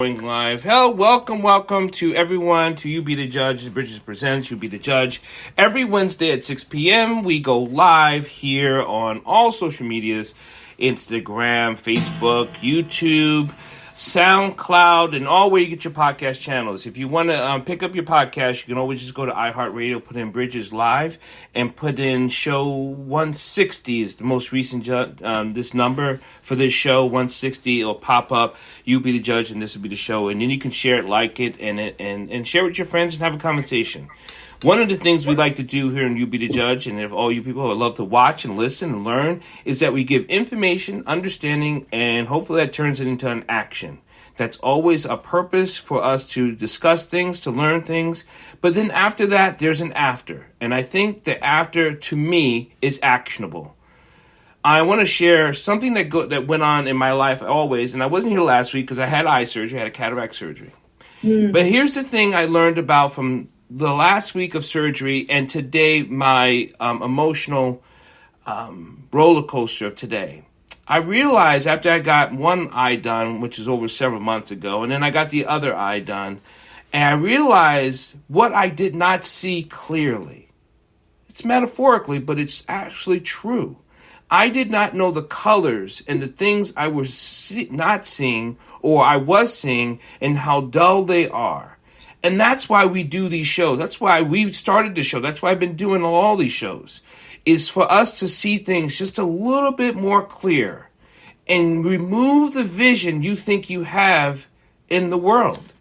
Going live. Hell, welcome to everyone to You Be the Judge. Bridges presents You Be the Judge. Every Wednesday at 6 p.m. we go live here on all social medias, Instagram, Facebook, YouTube, SoundCloud, and all where you get your podcast channels. If you want to pick up your podcast, you can always just go to iHeartRadio, put in Bridges Live, and put in show 160 is the most recent this number for this show, 160. It'll pop up. You Be the Judge, and this will be the show. And then you can share it, like it, and share it with your friends and have a conversation. One of the things we like to do here in You Be the Judge, and if all you people would love to watch and listen and learn, is that we give information, understanding, and hopefully that turns it into an action. That's always a purpose for us to discuss things, to learn things. But then after that, there's an after. And I think the after, to me, is actionable. I want to share something that went on in my life always, and I wasn't here last week because I had eye surgery, I had a cataract surgery. But here's the thing I learned about from the last week of surgery and today, my emotional roller coaster of today. I realized after I got one eye done, which is over several months ago, and then I got the other eye done, and I realized what I did not see clearly. It's metaphorically, but it's actually true. I did not know the colors and the things I was not seeing or I was seeing and how dull they are. And that's why we do these shows. That's why we started the show. That's why I've been doing all these shows, is for us to see things just a little bit more clear and remove the vision you think you have in the world.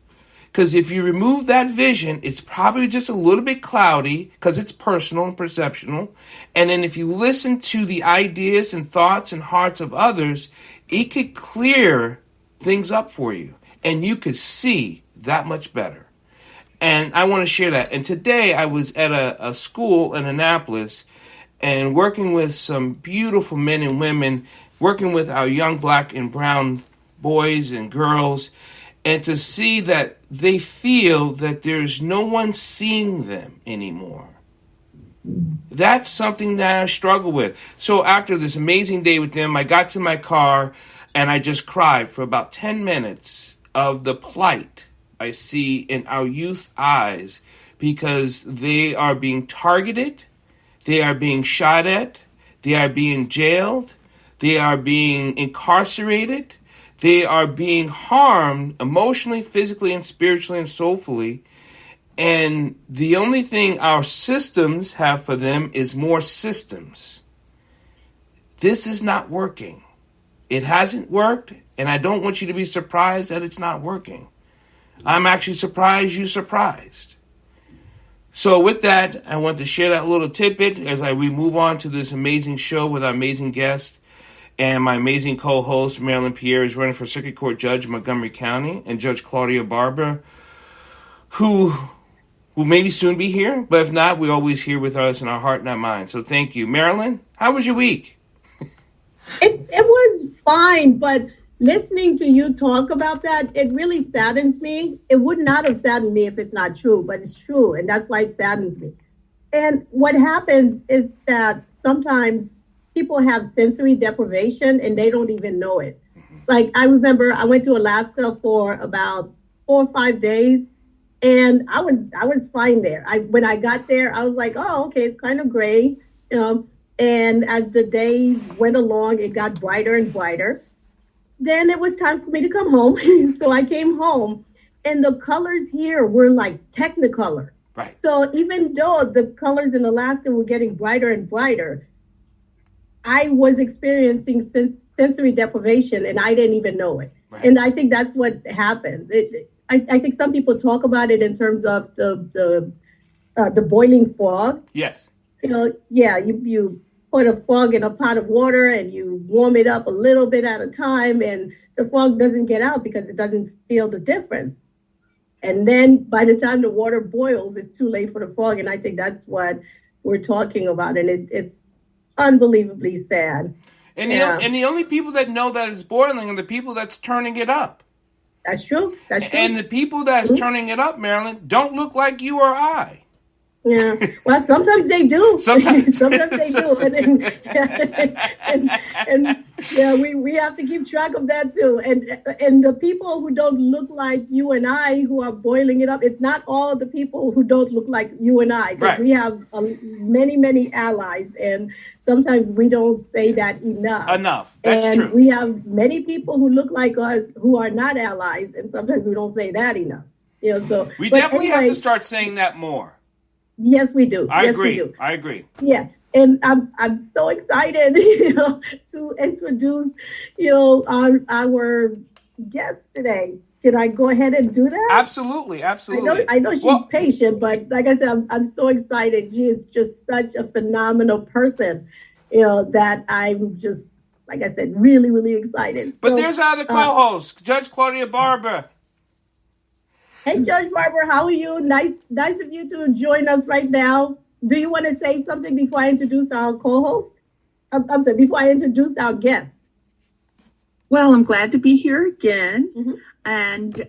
Because if you remove that vision, it's probably just a little bit cloudy because it's personal and perceptional. And then if you listen to the ideas and thoughts and hearts of others, it could clear things up for you. And you could see that much better. And I want to share that. And today I was at a school in Annapolis and working with some beautiful men and women, working with our young black and brown boys and girls, and to see that they feel that there's no one seeing them anymore. That's something that I struggle with. So after this amazing day with them, I got to my car and I just cried for about 10 minutes of the plight I see in our youth eyes, because they are being targeted, they are being shot at, they are being jailed, they are being incarcerated, they are being harmed emotionally, physically, and spiritually and soulfully. And the only thing our systems have for them is more systems. This is not working. It hasn't worked, and I don't want you to be surprised that it's not working. I'm actually surprised you're surprised. So with that, I want to share that little tidbit as we move on to this amazing show with our amazing guest. And my amazing co-host, Marilyn Pierre, is running for Circuit Court Judge in Montgomery County. And Judge Claudia Barber, who will maybe soon be here. But if not, we're always here with us in our heart and our mind. So thank you. Marilyn, how was your week? It was fine, but listening to you talk about that, it really saddens me. It would not have saddened me if it's not true, but it's true, and that's why it saddens me. And what happens is that sometimes people have sensory deprivation and they don't even know it. Like, I remember I went to Alaska for about 4 or 5 days, and I was fine there. When I got there, I was like, oh, okay, it's kind of gray, and as the days went along, it got brighter and brighter. Then it was time for me to come home. So I came home, and the colors here were like Technicolor. Right. So even though the colors in Alaska were getting brighter and brighter, I was experiencing sensory deprivation, and I didn't even know it. Right. And I think that's what happens. I think some people talk about it in terms of the boiling fog. Yes. You put a fog in a pot of water and you warm it up a little bit at a time, and the fog doesn't get out because it doesn't feel the difference. And then by the time the water boils, it's too late for the fog. And I think that's what we're talking about. And it's unbelievably sad. And the only people that know that it's boiling are the people that's turning it up. That's true. And the people that's turning it up, Marilyn, don't look like you or I. Yeah. Well, sometimes they do. Sometimes. Sometimes they do. And yeah, we have to keep track of that too. And the people who don't look like you and I, who are boiling it up, it's not all the people who don't look like you and I, because Right. we have many allies, and sometimes we don't say that enough. That's true. We have many people who look like us who are not allies, and sometimes we don't say that enough. So we definitely have to start saying that more. Yes, we do. I yes, agree. We do. I agree. Yeah, and I'm so excited, to introduce, our guest today. Can I go ahead and do that? Absolutely. I know she's patient, but like I said, I'm so excited. She is just such a phenomenal person, that I'm just, like I said, really excited. But there's our other co-host, Judge Claudia Barber. Hey, Judge Barber, how are you? Nice of you to join us right now. Do you want to say something before I introduce our co-host? I'm sorry, before I introduce our guest. Well, I'm glad to be here again, and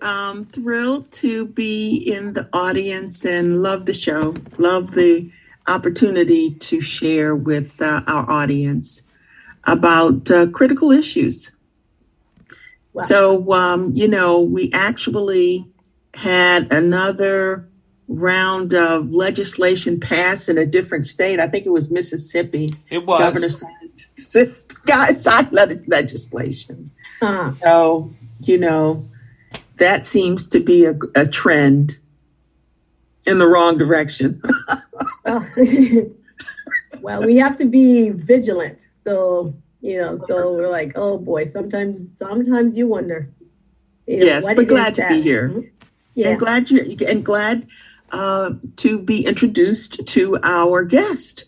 thrilled to be in the audience and love the show. Love the opportunity to share with our audience about critical issues. Wow. So, we actually had another round of legislation passed in a different state. I think it was Mississippi. It was. Governor signed legislation. So, that seems to be a trend in the wrong direction. Well, we have to be vigilant. So, so we're like, oh boy, sometimes you wonder. Yes, but glad to be here. Mm-hmm. Yeah. And glad to be introduced to our guest.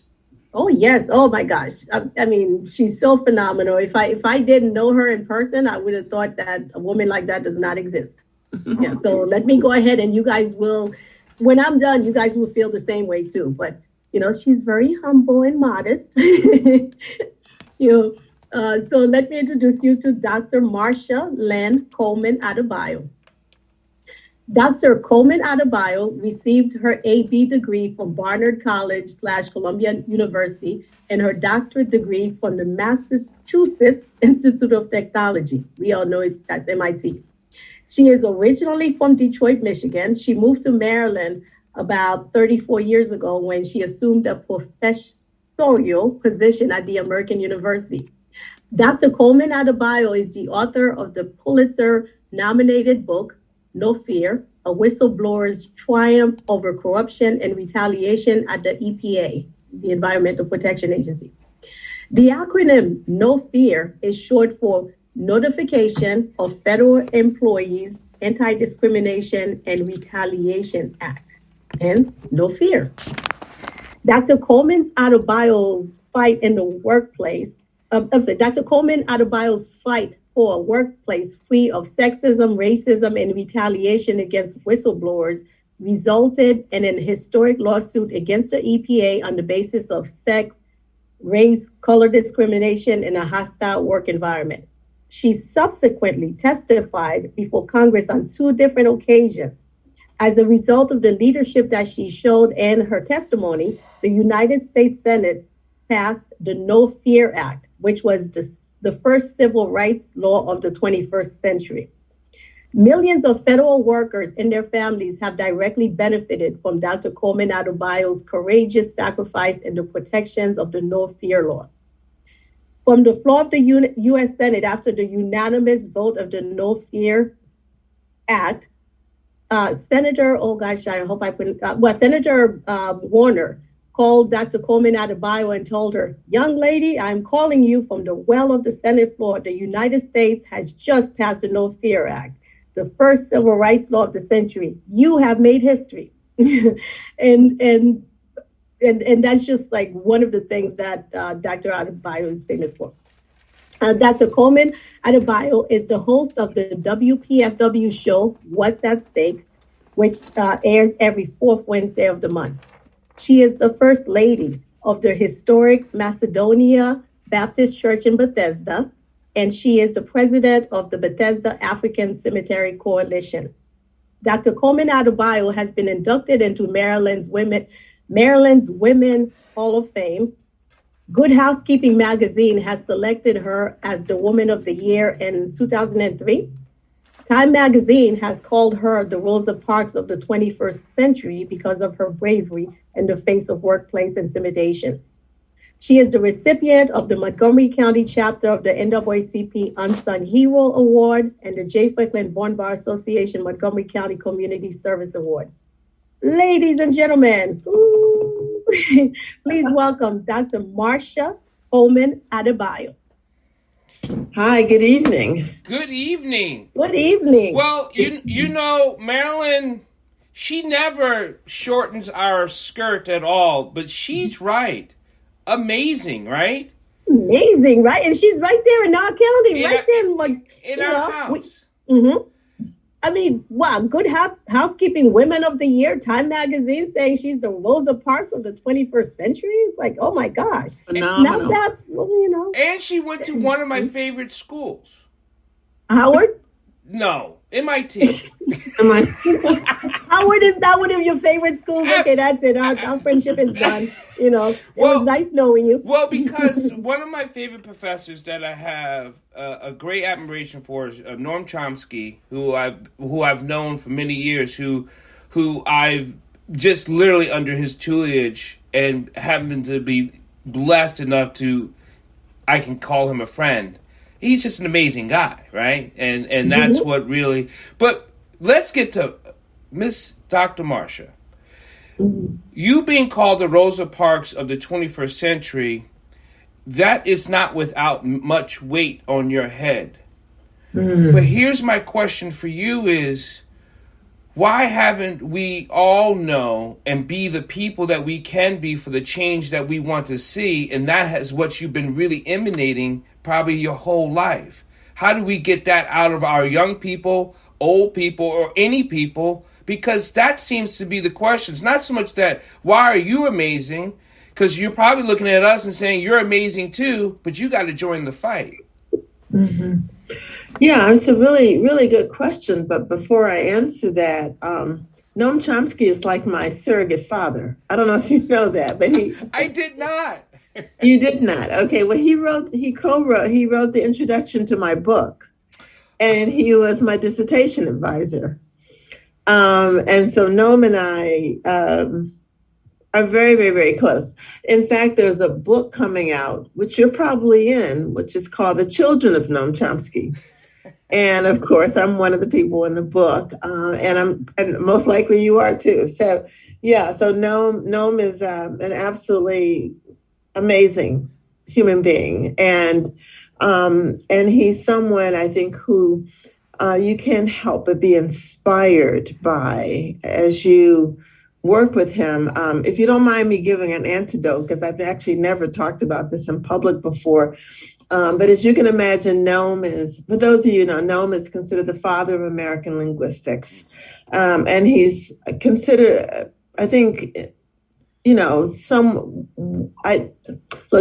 Oh yes! Oh my gosh! I mean, she's so phenomenal. If I didn't know her in person, I would have thought that a woman like that does not exist. Yeah. So let me go ahead, and you guys will, when I'm done, you guys will feel the same way too. But she's very humble and modest. So let me introduce you to Dr. Marcia Lynn Coleman Adebayo. Dr. Coleman Adebayo received her AB degree from Barnard College / Columbia University and her doctorate degree from the Massachusetts Institute of Technology. We all know that's MIT. She is originally from Detroit, Michigan. She moved to Maryland about 34 years ago when she assumed a professorial position at the American University. Dr. Coleman Adebayo is the author of the Pulitzer-nominated book, No Fear, a whistleblower's triumph over corruption and retaliation at the EPA, the Environmental Protection Agency. The acronym No Fear is short for Notification of Federal Employees Anti-Discrimination and Retaliation Act, hence No Fear. Dr. Coleman Adebayo's fight in the workplace, Dr. Coleman Adebayo's fight for a workplace free of sexism, racism, and retaliation against whistleblowers resulted in an historic lawsuit against the EPA on the basis of sex, race, color discrimination in a hostile work environment. She subsequently testified before Congress on 2 different occasions. As a result of the leadership that she showed and her testimony, the United States Senate passed the No Fear Act, which was the first civil rights law of the 21st century. Millions of federal workers and their families have directly benefited from Dr. Coleman Adebayo's courageous sacrifice in the protections of the No Fear law. From the floor of the U.S. Senate, after the unanimous vote of the No Fear Act, Senator Warner called Dr. Coleman Adebayo and told her, "Young lady, I'm calling you from the well of the Senate floor. The United States has just passed the No Fear Act, the first civil rights law of the century. You have made history." and that's just like one of the things that Dr. Adebayo is famous for. Dr. Coleman Adebayo is the host of the WPFW show, What's at Stake, which airs every 4th Wednesday of the month. She is the First Lady of the historic Macedonia Baptist Church in Bethesda, and she is the President of the Bethesda African Cemetery Coalition. Dr. Coleman Adebayo has been inducted into Maryland's Maryland's Women Hall of Fame. Good Housekeeping magazine has selected her as the Woman of the Year in 2003. Time magazine has called her the Rosa Parks of the 21st century because of her bravery in the face of workplace intimidation. She is the recipient of the Montgomery County chapter of the NAACP Unsung Hero Award and the J. Franklin Bourne Bar Association Montgomery County Community Service Award. Ladies and gentlemen, please welcome Dr. Marcia Omen Adebayo. Hi, good evening. Good evening. Good evening. Well, you know, Marilyn, she never shortens our skirt at all, but she's right. Amazing, right? Amazing, right? And she's right there in our county, right there in our house. I mean, wow, Good Housekeeping Women of the Year, Time Magazine saying she's the Rosa Parks of the 21st century. It's like, oh my gosh. Phenomenal. Now that, you know. And she went to one of my favorite schools. Howard? No, MIT. Howard is not one of your favorite schools. Okay, that's it. Our friendship is done. You know, it was nice knowing you. Well, because one of my favorite professors that I have a great admiration for is Noam Chomsky, who I've known for many years, who I've just literally under his tutelage and happen to be blessed enough I can call him a friend. He's just an amazing guy, right? And that's what really... But let's get to Miss Dr. Marcia. You being called the Rosa Parks of the 21st century, that is not without much weight on your head. But here's my question for you is, why haven't we all know and be the people that we can be for the change that we want to see? And that is what you've been really emanating probably your whole life. How do we get that out of our young people, old people, or any people? Because that seems to be the question. It's not so much that, why are you amazing? Because you're probably looking at us and saying, you're amazing too, but you got to join the fight. Yeah, it's a really, really good question. But before I answer that, Noam Chomsky is like my surrogate father. I don't know if you know that, but I did not. You did not. Okay. Well, he wrote the introduction to my book, and he was my dissertation advisor. And so Noam and I are very, very, very close. In fact, there's a book coming out, which you're probably in, which is called The Children of Noam Chomsky. And of course, I'm one of the people in the book, and most likely you are too. So, yeah. So Noam is an absolutely amazing human being, and he's someone I think who you can't help but be inspired by as you work with him. If you don't mind me giving an antidote, because I've actually never talked about this in public before. But as you can imagine, Noam is, for those of you who know, Noam is considered the father of American linguistics. And he's considered, I think, you know,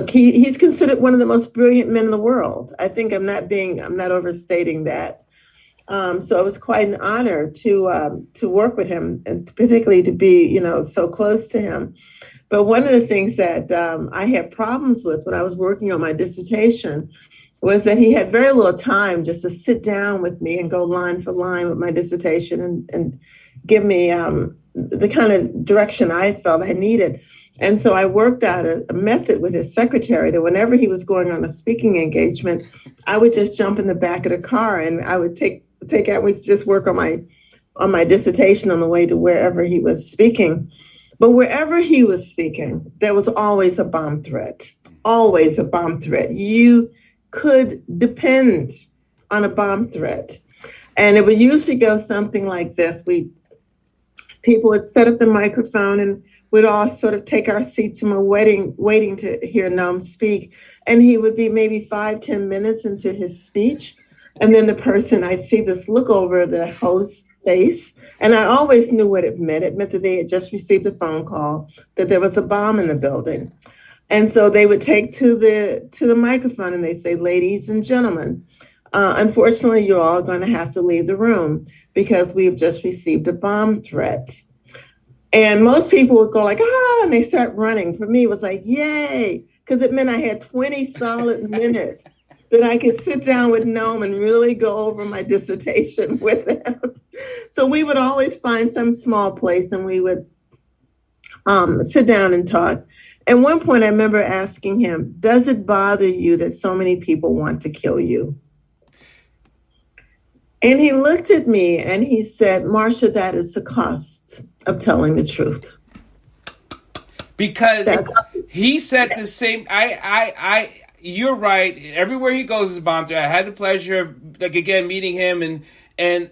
he's considered one of the most brilliant men in the world. I think I'm not overstating that. So it was quite an honor to work with him, and particularly to be, you know, so close to him. But one of the things that I had problems with when I was working on my dissertation was that he had very little time just to sit down with me and go line for line with my dissertation and give me the kind of direction I felt I needed. And so I worked out a method with his secretary that whenever he was going on a speaking engagement, I would just jump in the back of the car and I would take out, we'd just work on my dissertation on the way to wherever he was speaking. But wherever he was speaking, there was always a bomb threat, always a bomb threat. You could depend on a bomb threat. And it would usually go something like this. People would set up the microphone and we'd all sort of take our seats and we're waiting to hear Noam speak. And he would be maybe 5-10 minutes into his speech. And then I'd see this look over the host's face. And I always knew what it meant. It meant that they had just received a phone call that there was a bomb in the building. And so they would take to the microphone and they'd say, ladies and gentlemen, unfortunately, you're all going to have to leave the room because we've just received a bomb threat. And most people would go like, ah, and they start running. For me, it was like, yay, because it meant I had 20 solid minutes that I could sit down with Noam and really go over my dissertation with him. So we would always find some small place and we would sit down and talk. At one point, I remember asking him, does it bother you that so many people want to kill you? And he looked at me and he said, Marcia, that is the cost of telling the truth. Because he said the same. You're right. Everywhere he goes is a bomb threat. I had the pleasure of, like, again, meeting him, and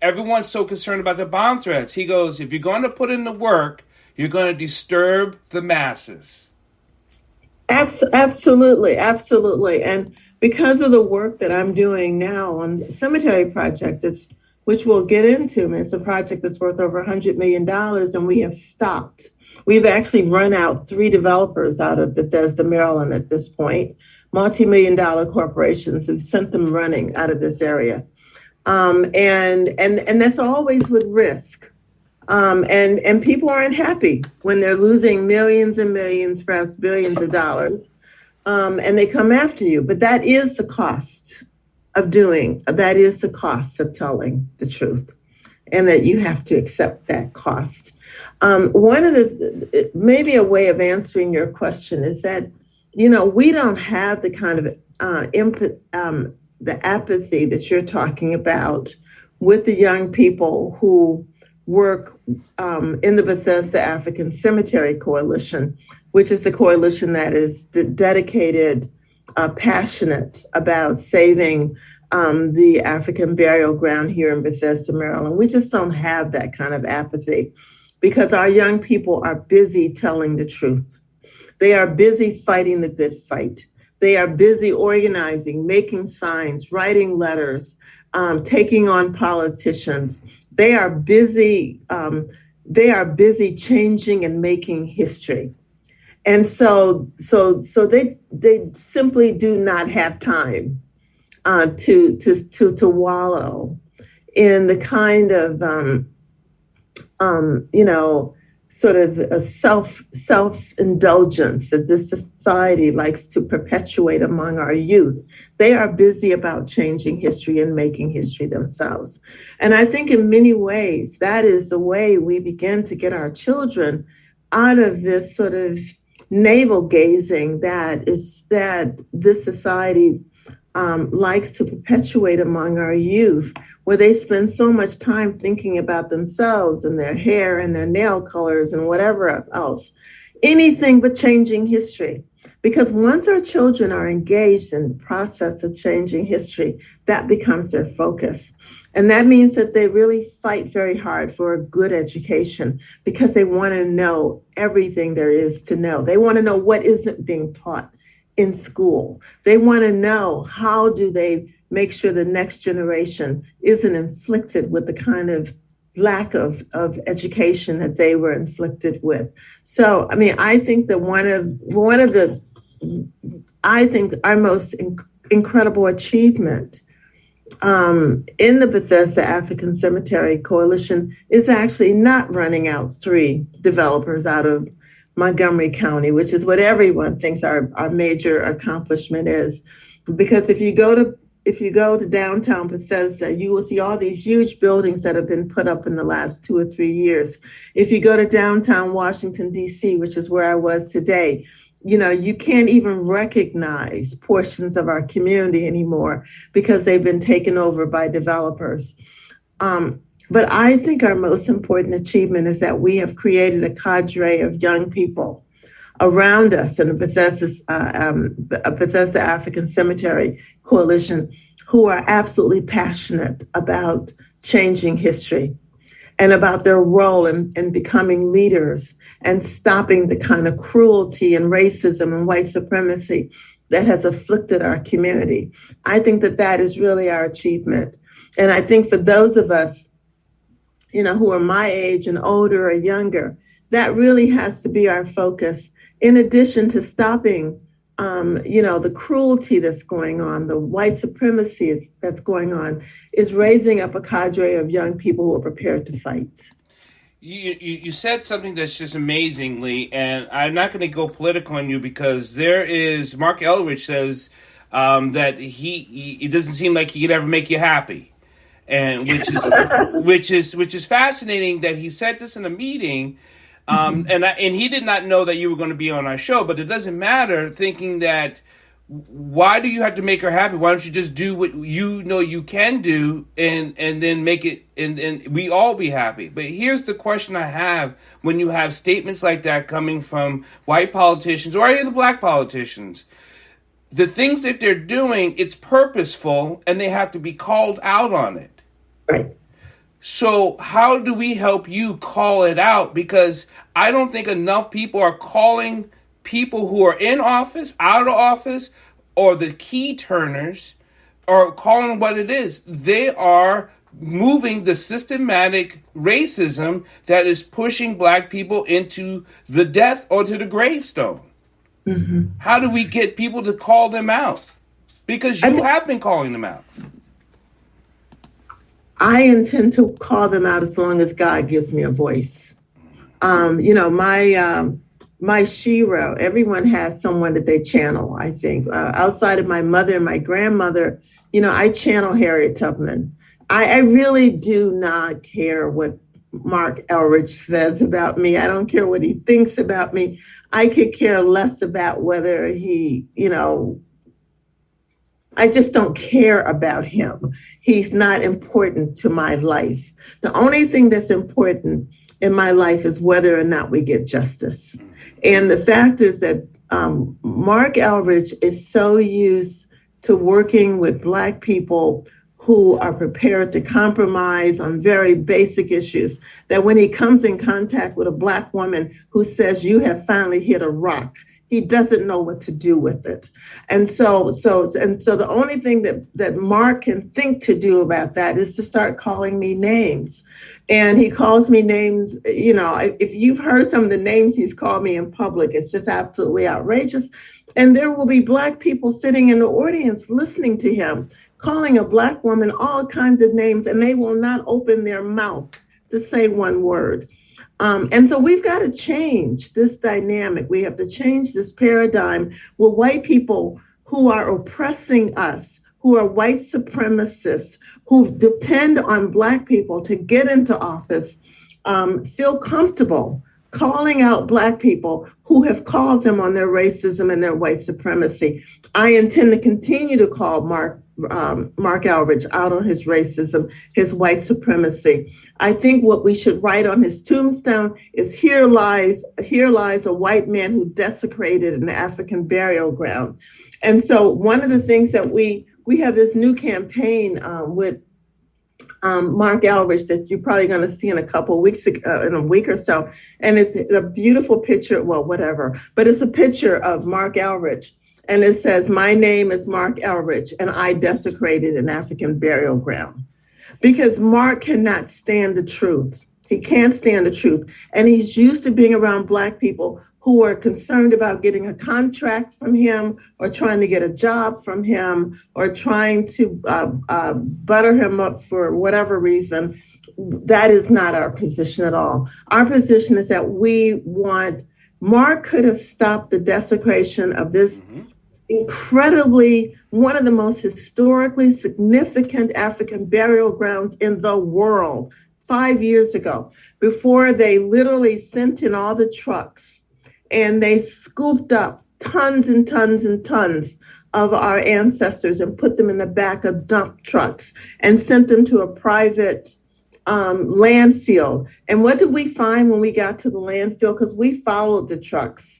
everyone's so concerned about the bomb threats. He goes, if you're going to put in the work, you're going to disturb the masses. Absolutely. And because of the work that I'm doing now on the cemetery project, which we'll get into, it's a project that's worth over $100 million, and we have stopped. We've actually run out 3 developers out of Bethesda, Maryland at this point, multi-million-dollar corporations who've sent them running out of this area. And that's always with risk. And people aren't happy when they're losing millions and millions, perhaps billions of dollars, and they come after you. But that is the cost of that is the cost of telling the truth, and that you have to accept that cost. One of maybe a way of answering your question is that, we don't have the kind of the apathy that you're talking about with the young people who work in the Bethesda African Cemetery Coalition, which is the coalition that is dedicated, passionate about saving the African burial ground here in Bethesda, Maryland. We just don't have that kind of apathy because our young people are busy telling the truth. They are busy fighting the good fight. They are busy organizing, making signs, writing letters, taking on politicians. They are busy changing and making history. And so they simply do not have time to wallow in the kind of sort of a self-indulgence that this society likes to perpetuate among our youth. They are busy about changing history and making history themselves. And I think in many ways, that is the way we begin to get our children out of this sort of navel gazing that this society likes to perpetuate among our youth, where they spend so much time thinking about themselves and their hair and their nail colors and whatever else, anything but changing history. Because once our children are engaged in the process of changing history, that becomes their focus. And that means that they really fight very hard for a good education because they want to know everything there is to know. They want to know what isn't being taught in school. They want to know how do they make sure the next generation isn't inflicted with the kind of lack of education that they were inflicted with. So, I mean, I think that I think our most incredible achievement in the Bethesda African Cemetery Coalition is actually not running out 3 developers out of Montgomery County, which is what everyone thinks our major accomplishment is. Because if you go to downtown Bethesda, you will see all these huge buildings that have been put up in the last 2 or 3 years. If you go to downtown Washington, D.C., which is where I was today, you can't even recognize portions of our community anymore because they've been taken over by developers. But I think our most important achievement is that we have created a cadre of young people around us in the Bethesda African Cemetery Coalition who are absolutely passionate about changing history and about their role in becoming leaders and stopping the kind of cruelty and racism and white supremacy that has afflicted our community. I think that is really our achievement. And I think for those of us, who are my age and older or younger, that really has to be our focus. In addition to stopping, the cruelty that's going on, the white supremacy that's going on, is raising up a cadre of young people who are prepared to fight. You said something that's just amazingly, and I'm not going to go political on you because there is Mark Eldridge says that it doesn't seem like he could ever make you happy, and which is fascinating that he said this in a meeting. And he did not know that you were going to be on our show, but it doesn't matter. Thinking that, why do you have to make her happy? Why don't you just do what you know you can do, and then make it, and we all be happy? But here's the question I have: when you have statements like that coming from white politicians or any of the black politicians, the things that they're doing, it's purposeful, and they have to be called out on it. Right. So how do we help you call it out? Because I don't think enough people are calling people who are in office, out of office, or the key turners, are calling what it is. They are moving the systematic racism that is pushing black people into the death or to the gravestone. Mm-hmm. How do we get people to call them out? Because you have been calling them out. I intend to call them out as long as God gives me a voice. My shero, everyone has someone that they channel, I think. Outside of my mother and my grandmother, I channel Harriet Tubman. I really do not care what Mark Eldridge says about me. I don't care what he thinks about me. I could care less about whether he, I just don't care about him. He's not important to my life. The only thing that's important in my life is whether or not we get justice. And the fact is that Mark Eldridge is so used to working with Black people who are prepared to compromise on very basic issues, that when he comes in contact with a Black woman who says, "You have finally hit a rock," he doesn't know what to do with it. And so the only thing that Mark can think to do about that is to start calling me names. And he calls me names, if you've heard some of the names he's called me in public, it's just absolutely outrageous. And there will be Black people sitting in the audience listening to him, calling a Black woman all kinds of names, and they will not open their mouth to say one word. And so we've got to change this dynamic. We have to change this paradigm where white people who are oppressing us, who are white supremacists, who depend on Black people to get into office, feel comfortable calling out Black people who have called them on their racism and their white supremacy. I intend to continue to call Mark Eldridge out on his racism, his white supremacy. I think what we should write on his tombstone is, here lies a white man who desecrated an African burial ground. And so one of the things that we have this new campaign with Mark Eldridge that you're probably going to see in in a week or so. And it's a beautiful picture, but it's a picture of Mark Eldridge. And it says, "My name is Mark Eldridge, and I desecrated an African burial ground." Because Mark cannot stand the truth. He can't stand the truth. And he's used to being around Black people who are concerned about getting a contract from him, or trying to get a job from him, or trying to butter him up for whatever reason. That is not our position at all. Our position is that Mark could have stopped the desecration of this incredibly, one of the most historically significant African burial grounds in the world 5 years ago, before they literally sent in all the trucks and they scooped up tons and tons and tons of our ancestors and put them in the back of dump trucks and sent them to a private landfill. And what did we find when we got to the landfill? Because we followed the trucks.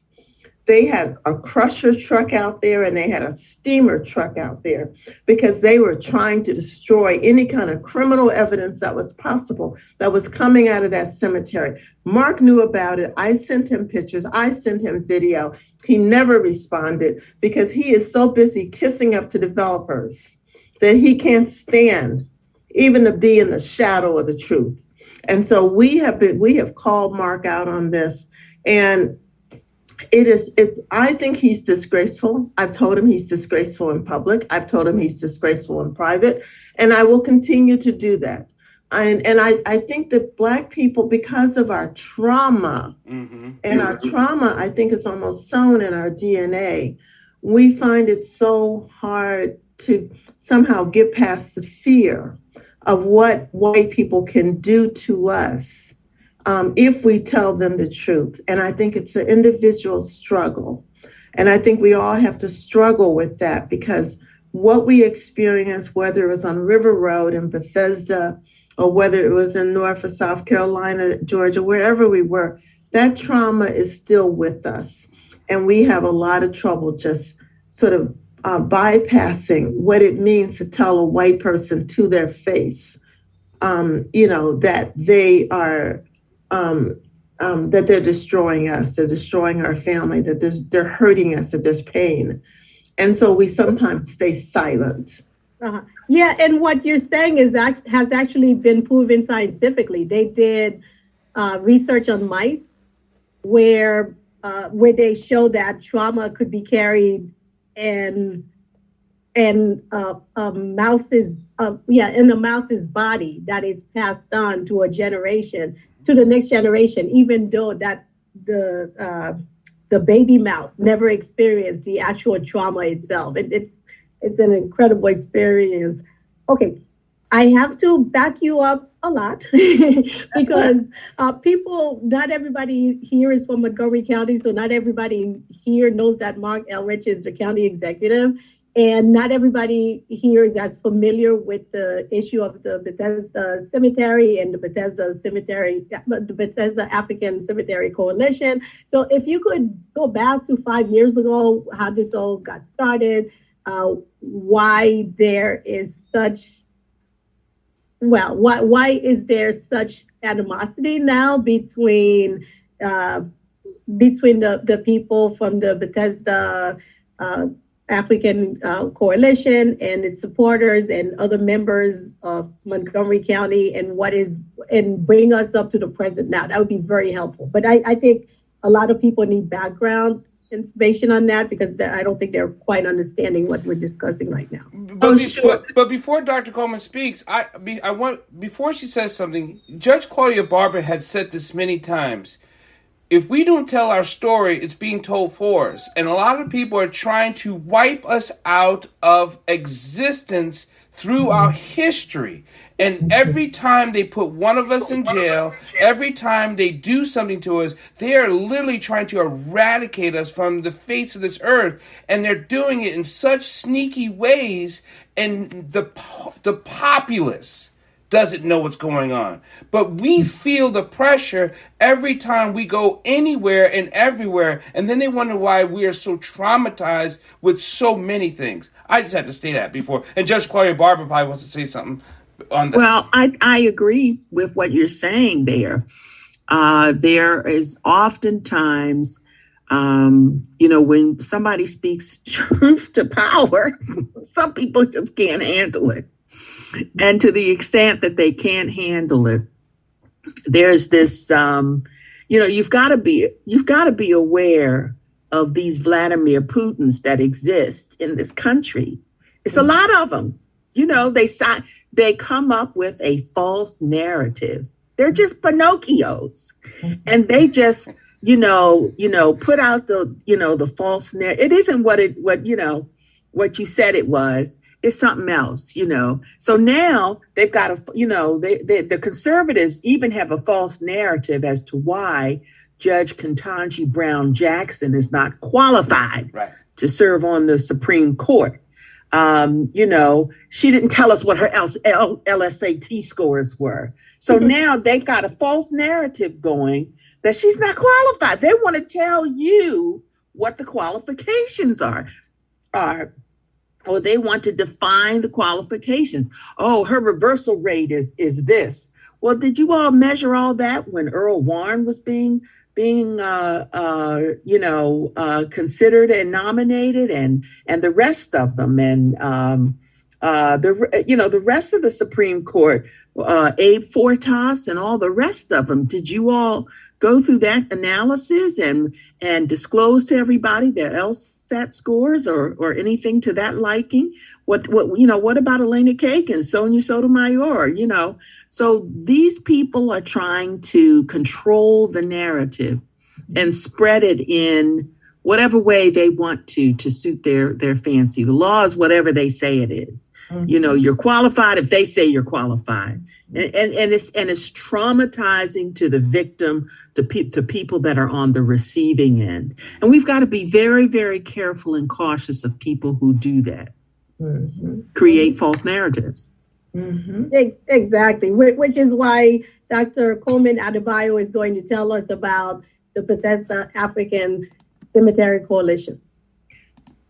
They had a crusher truck out there and they had a steamer truck out there, because they were trying to destroy any kind of criminal evidence that was possible that was coming out of that cemetery. Mark knew about it. I sent him pictures. I sent him video. He never responded because he is so busy kissing up to developers that he can't stand even to be in the shadow of the truth. And so we have called Mark out on this, and I think he's disgraceful. I've told him he's disgraceful in public. I've told him he's disgraceful in private, and I will continue to do that. I think that Black people, because of our trauma, and our trauma, I think, is almost sewn in our DNA, we find it so hard to somehow get past the fear of what white people can do to us if we tell them the truth. And I think it's an individual struggle. And I think we all have to struggle with that, because what we experience, whether it was on River Road in Bethesda, or whether it was in North or South Carolina, Georgia, wherever we were, that trauma is still with us. And we have a lot of trouble just sort of bypassing what it means to tell a white person to their face, that they are, that they're destroying us, they're destroying our family, that they're hurting us, that there's pain. And so we sometimes stay silent. Yeah, and what you're saying has actually been proven scientifically. They did research on mice where they show that trauma could be carried in a mouse's body, that is passed on to the next generation, even though that the baby mouse never experienced the actual trauma itself. It's an incredible experience. Okay, I have to back you up a lot because not everybody here is from Montgomery County, so not everybody here knows that Mark Elrich is the county executive, and not everybody here is as familiar with the issue of the Bethesda Cemetery and the Bethesda African Cemetery Coalition. So if you could go back to 5 years ago, how this all got started, why there is such animosity now between the people from the Bethesda African Coalition and its supporters and other members of Montgomery County, and bring us up to the present now? That would be very helpful. But I think a lot of people need background information on that, because I don't think they're quite understanding what we're discussing right now. But before Dr. Coleman speaks, before she says something, Judge Claudia Barber had said this many times. If we don't tell our story, it's being told for us. And a lot of people are trying to wipe us out of existence through our history. And every time they put one of us in jail, every time they do something to us, they are literally trying to eradicate us from the face of this earth. And they're doing it in such sneaky ways, and the populace doesn't know what's going on. But we feel the pressure every time we go anywhere and everywhere, and then they wonder why we are so traumatized with so many things. I just had to say that before. And Judge Claudia Barber probably wants to say something on that. Well, I agree with what you're saying there. There is oftentimes, when somebody speaks truth to power, some people just can't handle it. And to the extent that they can't handle it, there's this, you've got to be aware of these Vladimir Putins that exist in this country. It's a lot of them. They come up with a false narrative. They're just Pinocchios, and they just, put out the false narrative. It isn't what you said it was. It's something else, So now they've got the conservatives even have a false narrative as to why Judge Ketanji Brown Jackson is not qualified to serve on the Supreme Court. She didn't tell us what her LSAT scores were. So now they've got a false narrative going that she's not qualified. They want to tell you what the qualifications are. Or they want to define the qualifications. Oh, her reversal rate is this. Well, did you all measure all that when Earl Warren was being considered and nominated, and the rest of them, and the rest of the Supreme Court, Abe Fortas and all the rest of them? Did you all go through that analysis and disclose to everybody their LSAT scores or anything to that liking? What about Elena Kagan, Sonia Sotomayor, So these people are trying to control the narrative and spread it in whatever way they want to suit their fancy. The law is whatever they say it is. Mm-hmm. You're qualified if they say you're qualified. And it's traumatizing to the victim, to people that are on the receiving end. And we've got to be very, very careful and cautious of people who do that. Mm-hmm. Create false narratives. Mm-hmm. Exactly, which is why Dr. Coleman Adebayo is going to tell us about the Bethesda African Cemetery Coalition.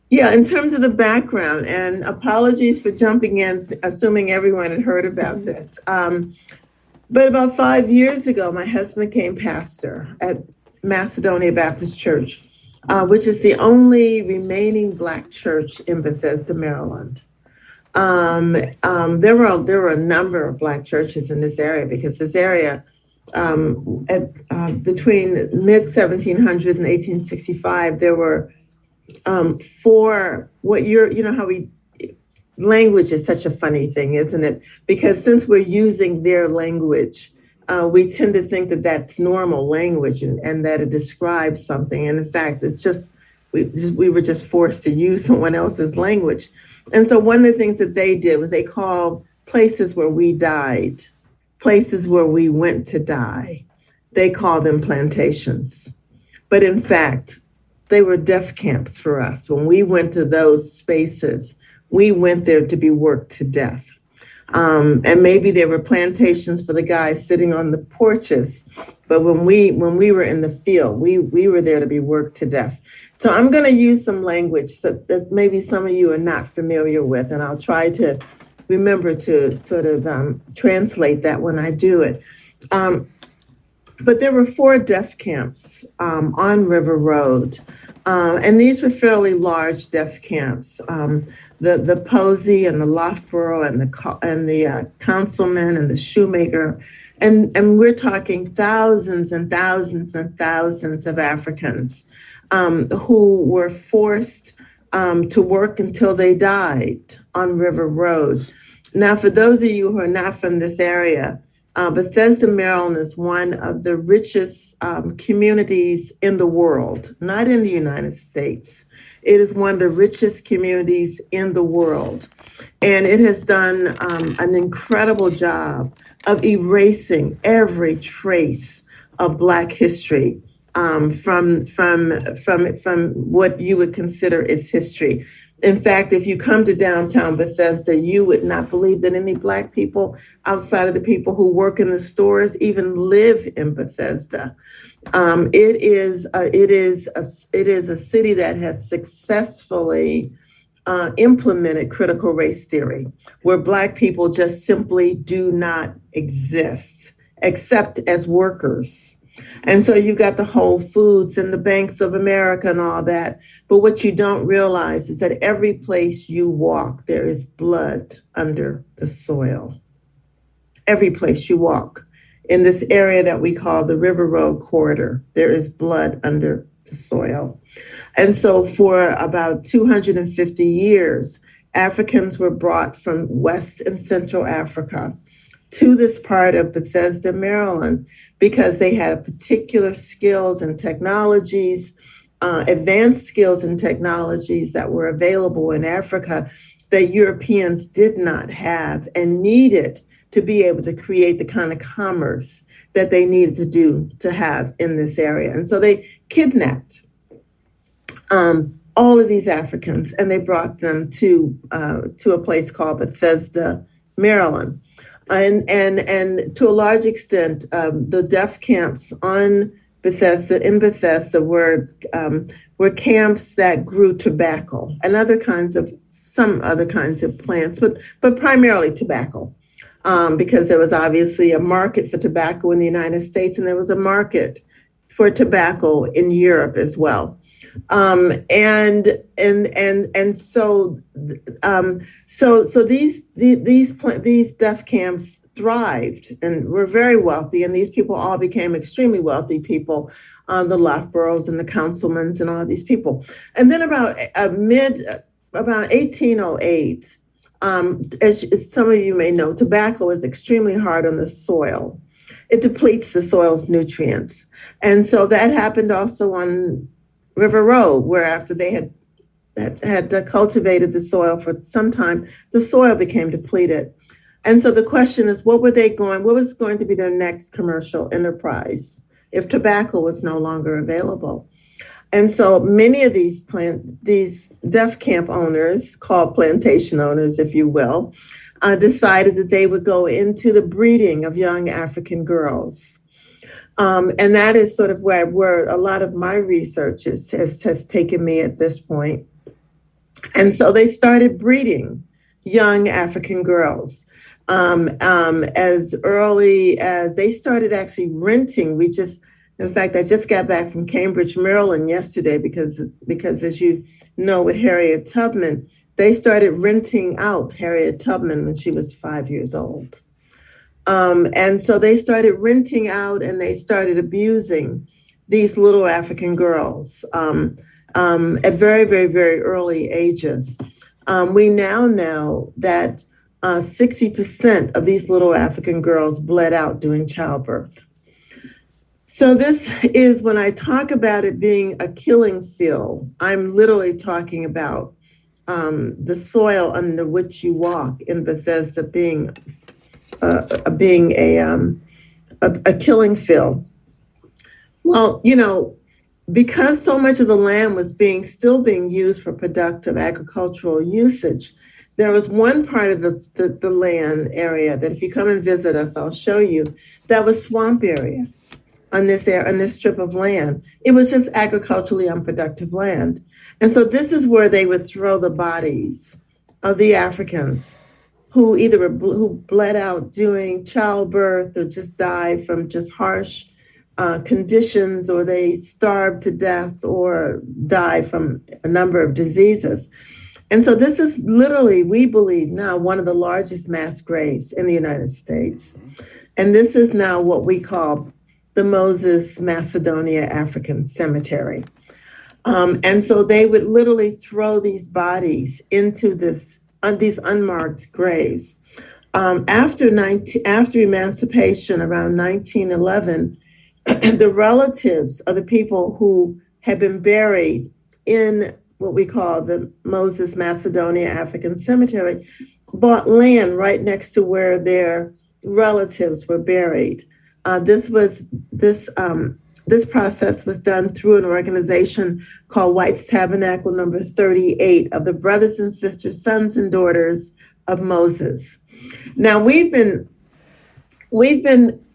Yeah, in terms of the background, and apologies for jumping in, assuming everyone had heard about this. But about 5 years ago, my husband became pastor at Macedonia Baptist Church, which is the only remaining Black church in Bethesda, Maryland. There were a number of Black churches in this area, because this area, between mid-1700s and 1865, there were language is such a funny thing, isn't it? Because since we're using their language, we tend to think that that's normal language and that it describes something. And in fact, it's just, we were just forced to use someone else's language. And so one of the things that they did was they called places where we died, places where we went to die, they called them plantations. But in fact, they were death camps for us. When we went to those spaces, we went there to be worked to death. And maybe there were plantations for the guys sitting on the porches, but when we were in the field, we were there to be worked to death. So I'm going to use some language that maybe some of you are not familiar with, and I'll try to remember to sort of translate that when I do it. But there were 4 death camps on River Road. And these were fairly large death camps. The Posey and the Loftboro and the councilman and the shoemaker. And we're talking thousands and thousands and thousands of Africans who were forced to work until they died on River Road. Now, for those of you who are not from this area, Bethesda, Maryland is one of the richest communities in the world, not in the United States. It is one of the richest communities in the world. And it has done an incredible job of erasing every trace of Black history from what you would consider its history. In fact, if you come to downtown Bethesda, you would not believe that any Black people outside of the people who work in the stores even live in Bethesda. It is a city that has successfully implemented critical race theory, where Black people just simply do not exist, except as workers. And so you got the Whole Foods and the Banks of America and all that. But what you don't realize is that every place you walk, there is blood under the soil. Every place you walk. In this area that we call the River Road Corridor, there is blood under the soil. And so for about 250 years, Africans were brought from West and Central Africa to this part of Bethesda, Maryland, because they had particular skills and technologies, advanced skills and technologies that were available in Africa that Europeans did not have and needed to be able to create the kind of commerce that they needed to have in this area. And so they kidnapped all of these Africans and they brought them to a place called Bethesda, Maryland. And to a large extent, the death camps in Bethesda were camps that grew tobacco and some other kinds of plants, but primarily tobacco, because there was obviously a market for tobacco in the United States, and there was a market for tobacco in Europe as well. So these death camps thrived and were very wealthy, and these people all became extremely wealthy people, the Loftboros and the councilmen and all these people. And then about 1808, as some of you may know, tobacco is extremely hard on the soil. It depletes the soil's nutrients. And so that happened also on River Road, where after they had cultivated the soil for some time, the soil became depleted. And so the question is, what was going to be their next commercial enterprise if tobacco was no longer available? And so many of these deaf camp owners, called plantation owners, if you will, decided that they would go into the breeding of young African girls. And that is sort of where a lot of my research has taken me at this point. And so they started breeding young African girls. As early as they started actually renting. In fact, I just got back from Cambridge, Maryland yesterday because as you know, with Harriet Tubman, they started renting out Harriet Tubman when she was 5 years old. And so they started renting out and they started abusing these little African girls at very, very, very early ages. We now know that 60% of these little African girls bled out during childbirth. So this is, when I talk about it being a killing field, I'm literally talking about the soil under which you walk in Bethesda being a killing field. Well, because so much of the land was still being used for productive agricultural usage, there was one part of the land area that if you come and visit us, I'll show you, that was swamp area on this strip of land. It was just agriculturally unproductive land. And so this is where they would throw the bodies of the Africans who who bled out during childbirth or just died from just harsh conditions, or they starved to death or died from a number of diseases. And so this is literally, we believe now, one of the largest mass graves in the United States. And this is now what we call the Moses Macedonia African Cemetery. And so they would literally throw these bodies into these unmarked graves. After emancipation around 1911, the relatives of the people who had been buried in what we call the Moses Macedonia African Cemetery bought land right next to where their relatives were buried. This process was done through an organization called White's Tabernacle number 38 of the Brothers and Sisters, Sons and Daughters of Moses. Now we've been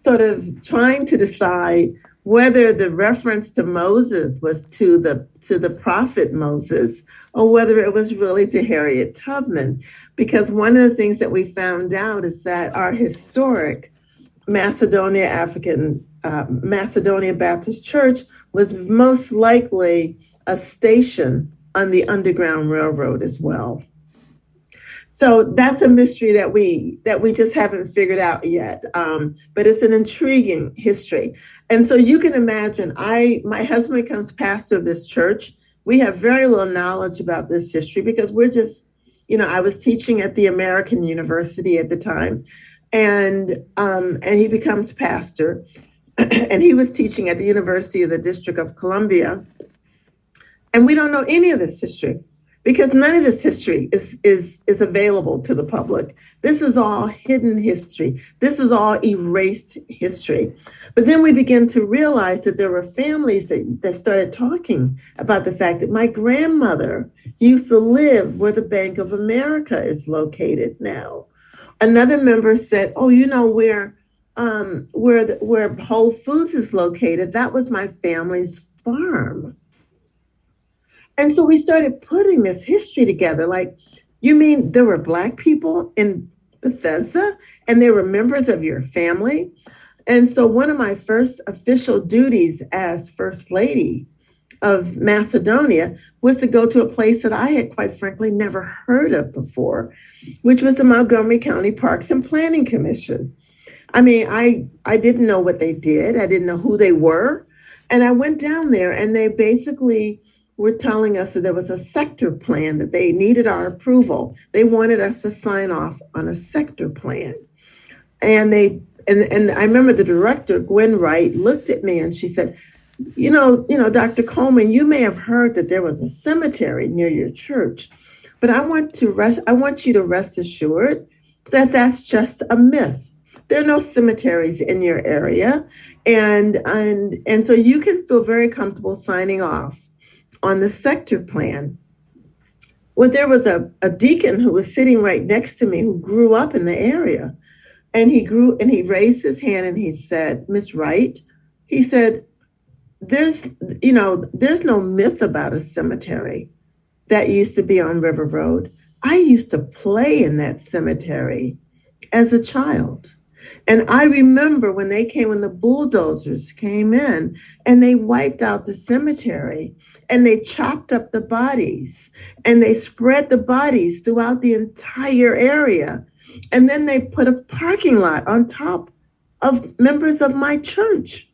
sort of trying to decide whether the reference to Moses was to the prophet Moses or whether it was really to Harriet Tubman, because one of the things that we found out is that our historic Macedonia Baptist Church was most likely a station on the Underground Railroad as well. So that's a mystery that we just haven't figured out yet. But it's an intriguing history. And so you can imagine, my husband becomes pastor of this church. We have very little knowledge about this history because we're just, I was teaching at the American University at the time, and he becomes pastor, and he was teaching at the University of the District of Columbia, and we don't know any of this history because none of this history is available to the public. This is all hidden history. This is all erased history. But then we begin to realize that there were families that started talking about the fact that my grandmother used to live where the Bank of America is located now. Another member said, "Oh, where Whole Foods is located, that was my family's farm." And so we started putting this history together. Like, you mean there were Black people in Bethesda and they were members of your family? And so one of my first official duties as First Lady of Macedonia was to go to a place that I had, quite frankly, never heard of before, which was the Montgomery County Parks and Planning Commission. I mean, I didn't know what they did. I didn't know who they were. And I went down there and they basically were telling us that there was a sector plan, that they needed our approval. They wanted us to sign off on a sector plan. And and I remember the director, Gwen Wright, looked at me and she said, Dr. Coleman, you may have heard that there was a cemetery near your church, but I want you to rest assured that that's just a myth. There are no cemeteries in your area, and so you can feel very comfortable signing off on the sector plan. Well, there was a deacon who was sitting right next to me who grew up in the area, and he raised his hand and he said, "Miss Wright," he said, there's no myth about a cemetery that used to be on River Road. I used to play in that cemetery as a child. And I remember when the bulldozers came in and they wiped out the cemetery and they chopped up the bodies and they spread the bodies throughout the entire area. And then they put a parking lot on top of members of my church.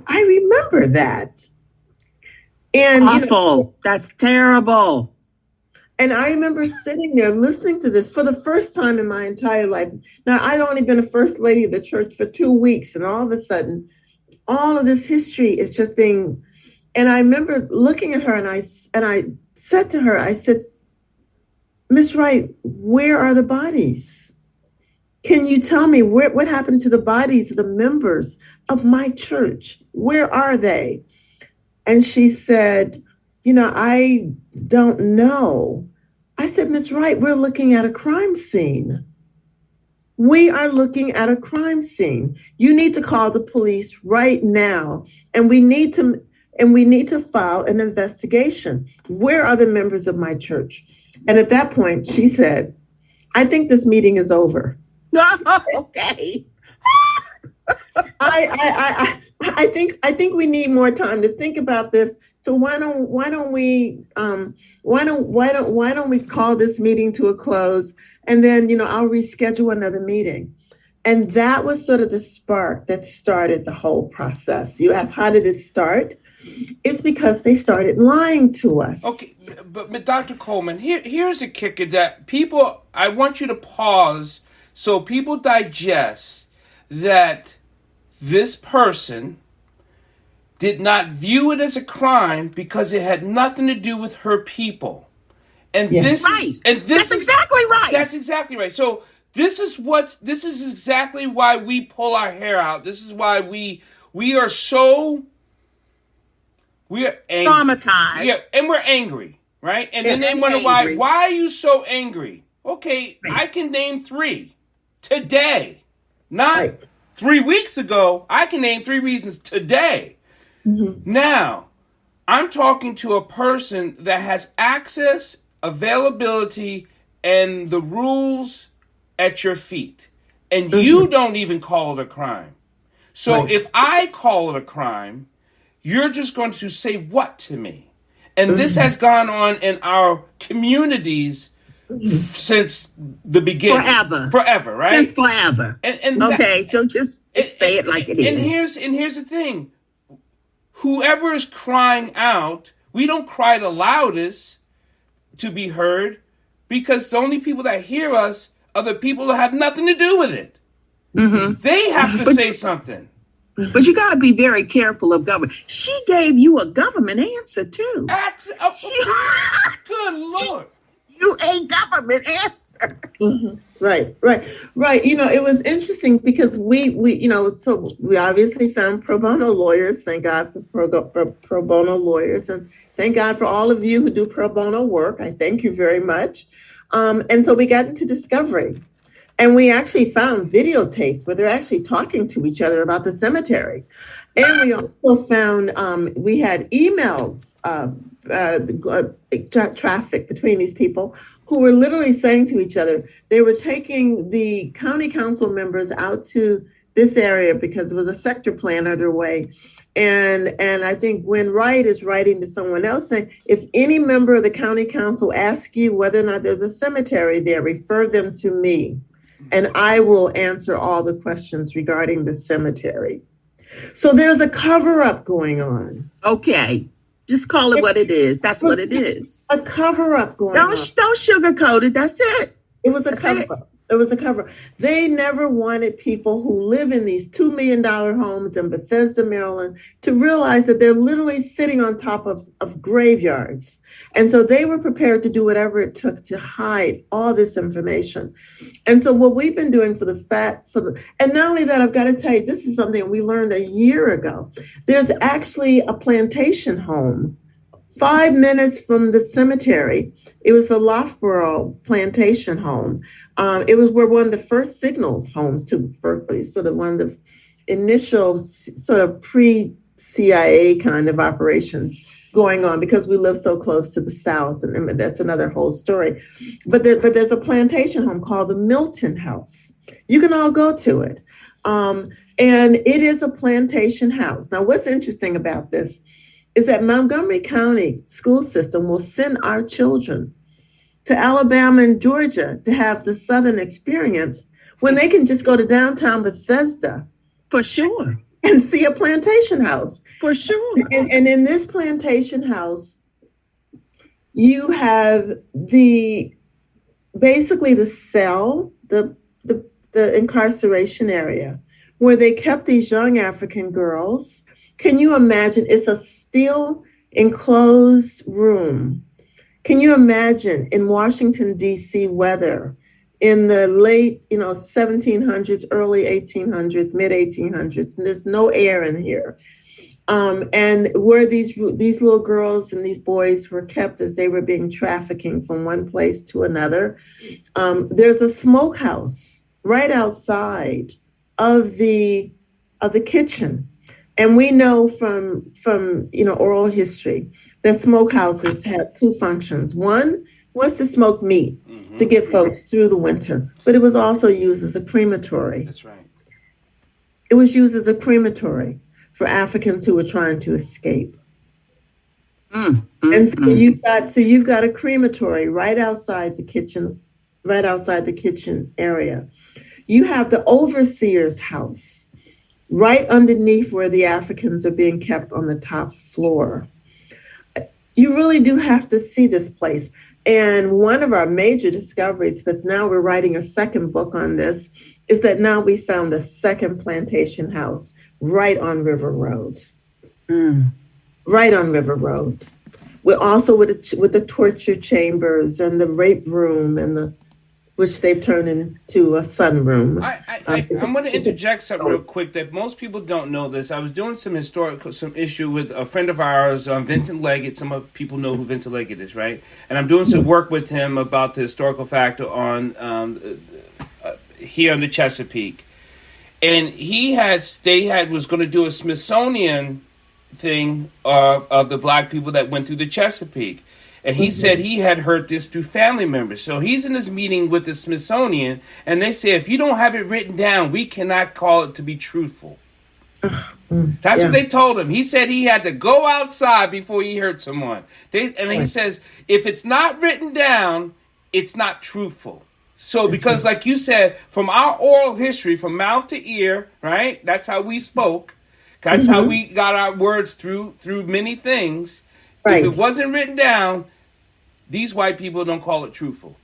I remember that. And awful. That's terrible. And I remember sitting there listening to this for the first time in my entire life. Now, I'd only been a first lady of the church for 2 weeks, and all of a sudden, all of this history is just being. And I remember looking at her, and I said to her, I said, "Miss Wright, where are the bodies? Can you tell me what happened to the bodies of the members of my church? Where are they?" And she said, "I don't know." I said, "Miss Wright, we're looking at a crime scene. We are looking at a crime scene. You need to call the police right now, and we need to file an investigation. Where are the members of my church?" And at that point, she said, "I think this meeting is over." Okay. I think we need more time to think about this. So why don't we call this meeting to a close, and then I'll reschedule another meeting. And that was sort of the spark that started the whole process. You asked, how did it start? It's because they started lying to us. Okay, but Dr. Coleman, here's a kicker that people, I want you to pause so people digest that this person did not view it as a crime because it had nothing to do with her people. And yes. That's exactly right. That's exactly right. So this is exactly why we pull our hair out. This is why we are angry. Traumatized. Yeah, and we're angry, right? And then they wonder why are you so angry? Okay, right. I can name 3 today. Not right. 3 weeks ago. I can name 3 reasons today. Mm-hmm. Now, I'm talking to a person that has access, availability, and the rules at your feet. And mm-hmm. you don't even call it a crime. So right. if I call it a crime, you're just going to say what to me? And mm-hmm. this has gone on in our communities since the beginning. Forever, right? Since forever. And okay, so just say it like it is. And here's the thing. Whoever is crying out, we don't cry the loudest to be heard, because the only people that hear us are the people that have nothing to do with it. Mm-hmm. They have to say something. But you got to be very careful of government. She gave you a government answer, too. Good Lord. You a government answer. Mm-hmm. Right. It was interesting because we obviously found pro bono lawyers. Thank God for pro bono lawyers, and thank God for all of you who do pro bono work. I thank you very much. And so we got into discovery, and we actually found videotapes where they're actually talking to each other about the cemetery. And we also found we had emails, traffic between these people who were literally saying to each other, they were taking the county council members out to this area because there was a sector plan underway. And I think Gwen Wright is writing to someone else saying, if any member of the county council asks you whether or not there's a cemetery there, refer them to me, and I will answer all the questions regarding the cemetery. So there's a cover-up going on. Okay. Just call it what it is. That's what it is. A cover-up going on. Don't sugarcoat it. That's it. It was a cover-up. It was a cover. They never wanted people who live in these $2 million homes in Bethesda, Maryland, to realize that they're literally sitting on top of graveyards. And so they were prepared to do whatever it took to hide all this information. And so what we've been doing and not only that, I've got to tell you, this is something we learned a year ago. There's actually a plantation home 5 minutes from the cemetery. It was the Loftboro plantation home. It was where one of the first signals homes to Berkeley, sort of one of the initial sort of pre-CIA kind of operations going on, because we live so close to the South, and that's another whole story. But there's a plantation home called the Milton House. You can all go to it. And it is a plantation house. Now, what's interesting about this is that Montgomery County school system will send our children to Alabama and Georgia to have the Southern experience when they can just go to downtown Bethesda. For sure. And see a plantation house. For sure. And in this plantation house, you have basically the cell, the incarceration area, where they kept these young African girls. Can you imagine? It's a steel enclosed room. Can you imagine in Washington, D.C. weather in the late, 1700s, early 1800s, mid 1800s, and there's no air in here. And where these little girls and these boys were kept as they were being trafficking from one place to another. There's a smokehouse right outside of the kitchen. And we know from oral history that smokehouses have two functions. One was to smoke meat to get folks through the winter, but it was also used as a crematory. That's right. It was used as a crematory for Africans who were trying to escape. And so you've got a crematory right outside the kitchen area. You have the overseer's house right underneath where the Africans are being kept on the top floor. You really do have to see this place. And one of our major discoveries, because now we're writing a second book on this, is that now we found a second plantation house right on River Road. Right on River Road. We're also with the torture chambers and the rape room which they've turned into a sunroom. I'm going to interject something real quick that most people don't know this. I was doing some issue with a friend of ours, Vincent Leggett. Some people know who Vincent Leggett is, right? And I'm doing some work with him about the historical fact on here on the Chesapeake. And was going to do a Smithsonian thing of the black people that went through the Chesapeake. And he said he had heard this through family members. So he's in this meeting with the Smithsonian, and they say, if you don't have it written down, we cannot call it to be truthful. That's what they told him. He said he had to go outside before he heard someone. He says, if it's not written down, it's not truthful. So because, like you said, from our oral history, from mouth to ear, right? That's how we spoke. That's how we got our words through many things. Right. If it wasn't written down, these white people don't call it truthful.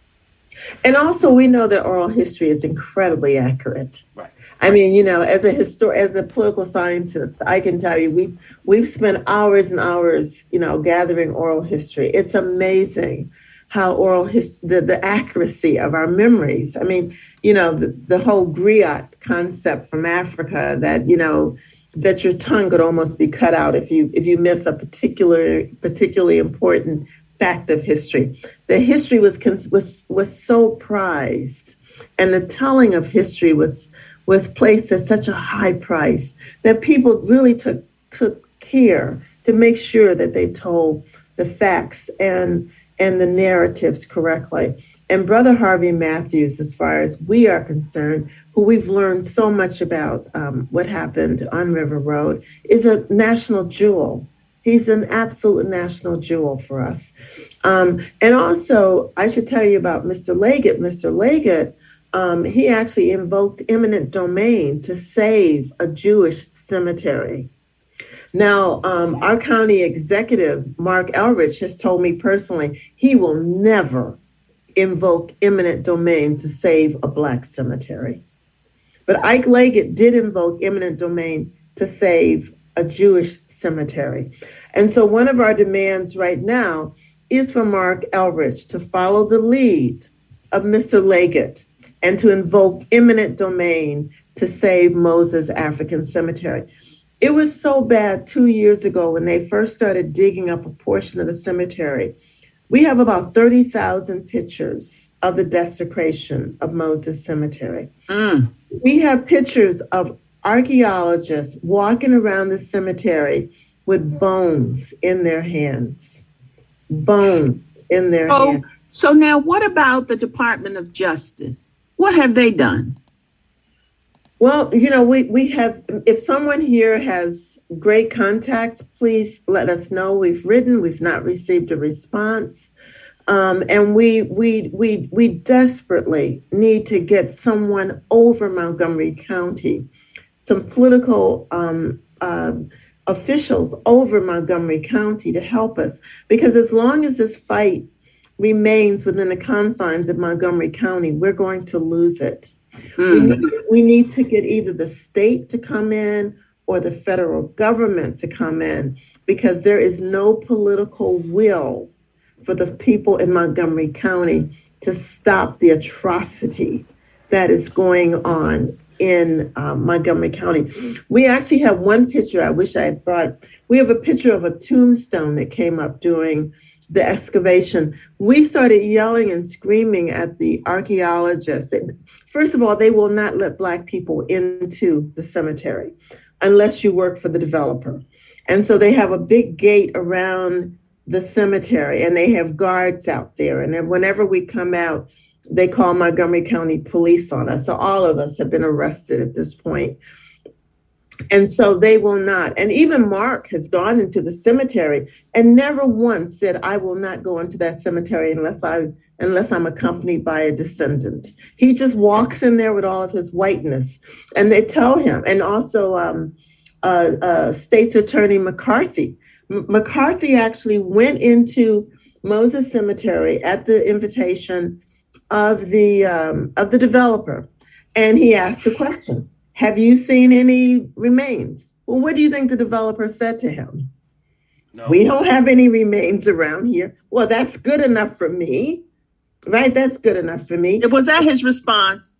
And also, we know that oral history is incredibly accurate. Right. I mean, as a political scientist, I can tell you we've spent hours and hours, gathering oral history. It's amazing how oral history, the accuracy of our memories. I mean, the whole griot concept from Africa that that your tongue could almost be cut out if you miss a particularly important fact of history. The history was so prized, and the telling of history was placed at such a high price that people really took care to make sure that they told the facts and the narratives correctly. And Brother Harvey Matthews, as far as we are concerned, who we've learned so much about what happened on River Road, is a national jewel. He's an absolute national jewel for us. And also, I should tell you about Mr. Leggett. Mr. Leggett, he actually invoked eminent domain to save a Jewish cemetery. Now, our county executive, Mark Elrich, has told me personally he will never invoke eminent domain to save a Black cemetery. But Ike Leggett did invoke eminent domain to save a Jewish cemetery. And so one of our demands right now is for Mark Elrich to follow the lead of Mr. Leggett and to invoke eminent domain to save Moses African Cemetery. It was so bad 2 years ago when they first started digging up a portion of the cemetery. We have about 30,000 pictures of the desecration of Moses Cemetery. We have pictures of archaeologists walking around the cemetery with bones in their hands. Bones in their hands. So now what about the Department of Justice? What have they done? Well, we have, if someone here has great contacts, please let us know. We've not received a response. And we desperately need to get someone over Montgomery County, some political officials over Montgomery County to help us. Because as long as this fight remains within the confines of Montgomery County, we're going to lose it. We need to get either the state to come in or the federal government to come in, because there is no political will for the people in Montgomery County to stop the atrocity that is going on in Montgomery County. We actually have one picture I wish I had brought. We have a picture of a tombstone that came up during the excavation. We started yelling and screaming at the archaeologists. First of all, they will not let Black people into the cemetery unless you work for the developer. And so they have a big gate around the cemetery and they have guards out there. And then whenever we come out, they call Montgomery County Police on us. So all of us have been arrested at this point. And so they will not. And even Mark has gone into the cemetery and never once said, I will not go into that cemetery unless I'm accompanied by a descendant. He just walks in there with all of his whiteness. And they tell him, and also State's Attorney McCarthy. McCarthy actually went into Moses Cemetery at the invitation of the developer. And he asked the question, have you seen any remains? Well, what do you think the developer said to him? No. We don't have any remains around here. Well, that's good enough for me, right? That's good enough for me. Was that his response?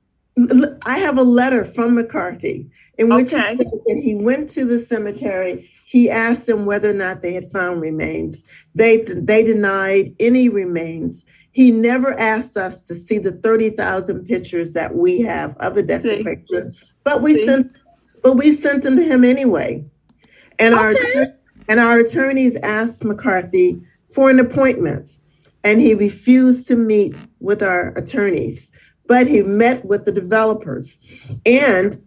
I have a letter from McCarthy in which he said that he went to the cemetery. He asked them whether or not they had found remains. They denied any remains. He never asked us to see the 30,000 pictures that we have of the desecration. But we sent them to him anyway. And our attorneys asked McCarthy for an appointment, and he refused to meet with our attorneys, but he met with the developers. And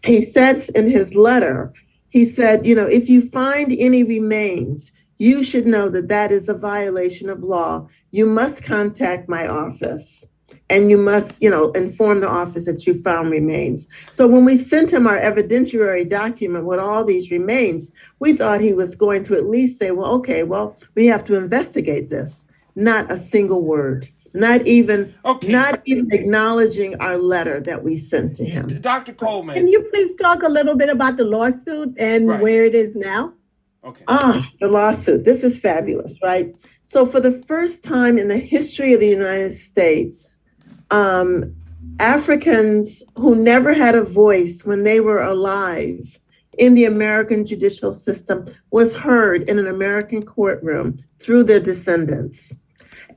he says in his letter, he said, if you find any remains, you should know that that is a violation of law. You must contact my office. And you must, inform the office that you found remains. So when we sent him our evidentiary document with all these remains, we thought he was going to at least say, we have to investigate this. Not a single word. Not even acknowledging our letter that we sent to him. Dr. Coleman. Can you please talk a little bit about the lawsuit and where it is now? Okay. The lawsuit. This is fabulous, right? So for the first time in the history of the United States, Africans who never had a voice when they were alive in the American judicial system was heard in an American courtroom through their descendants.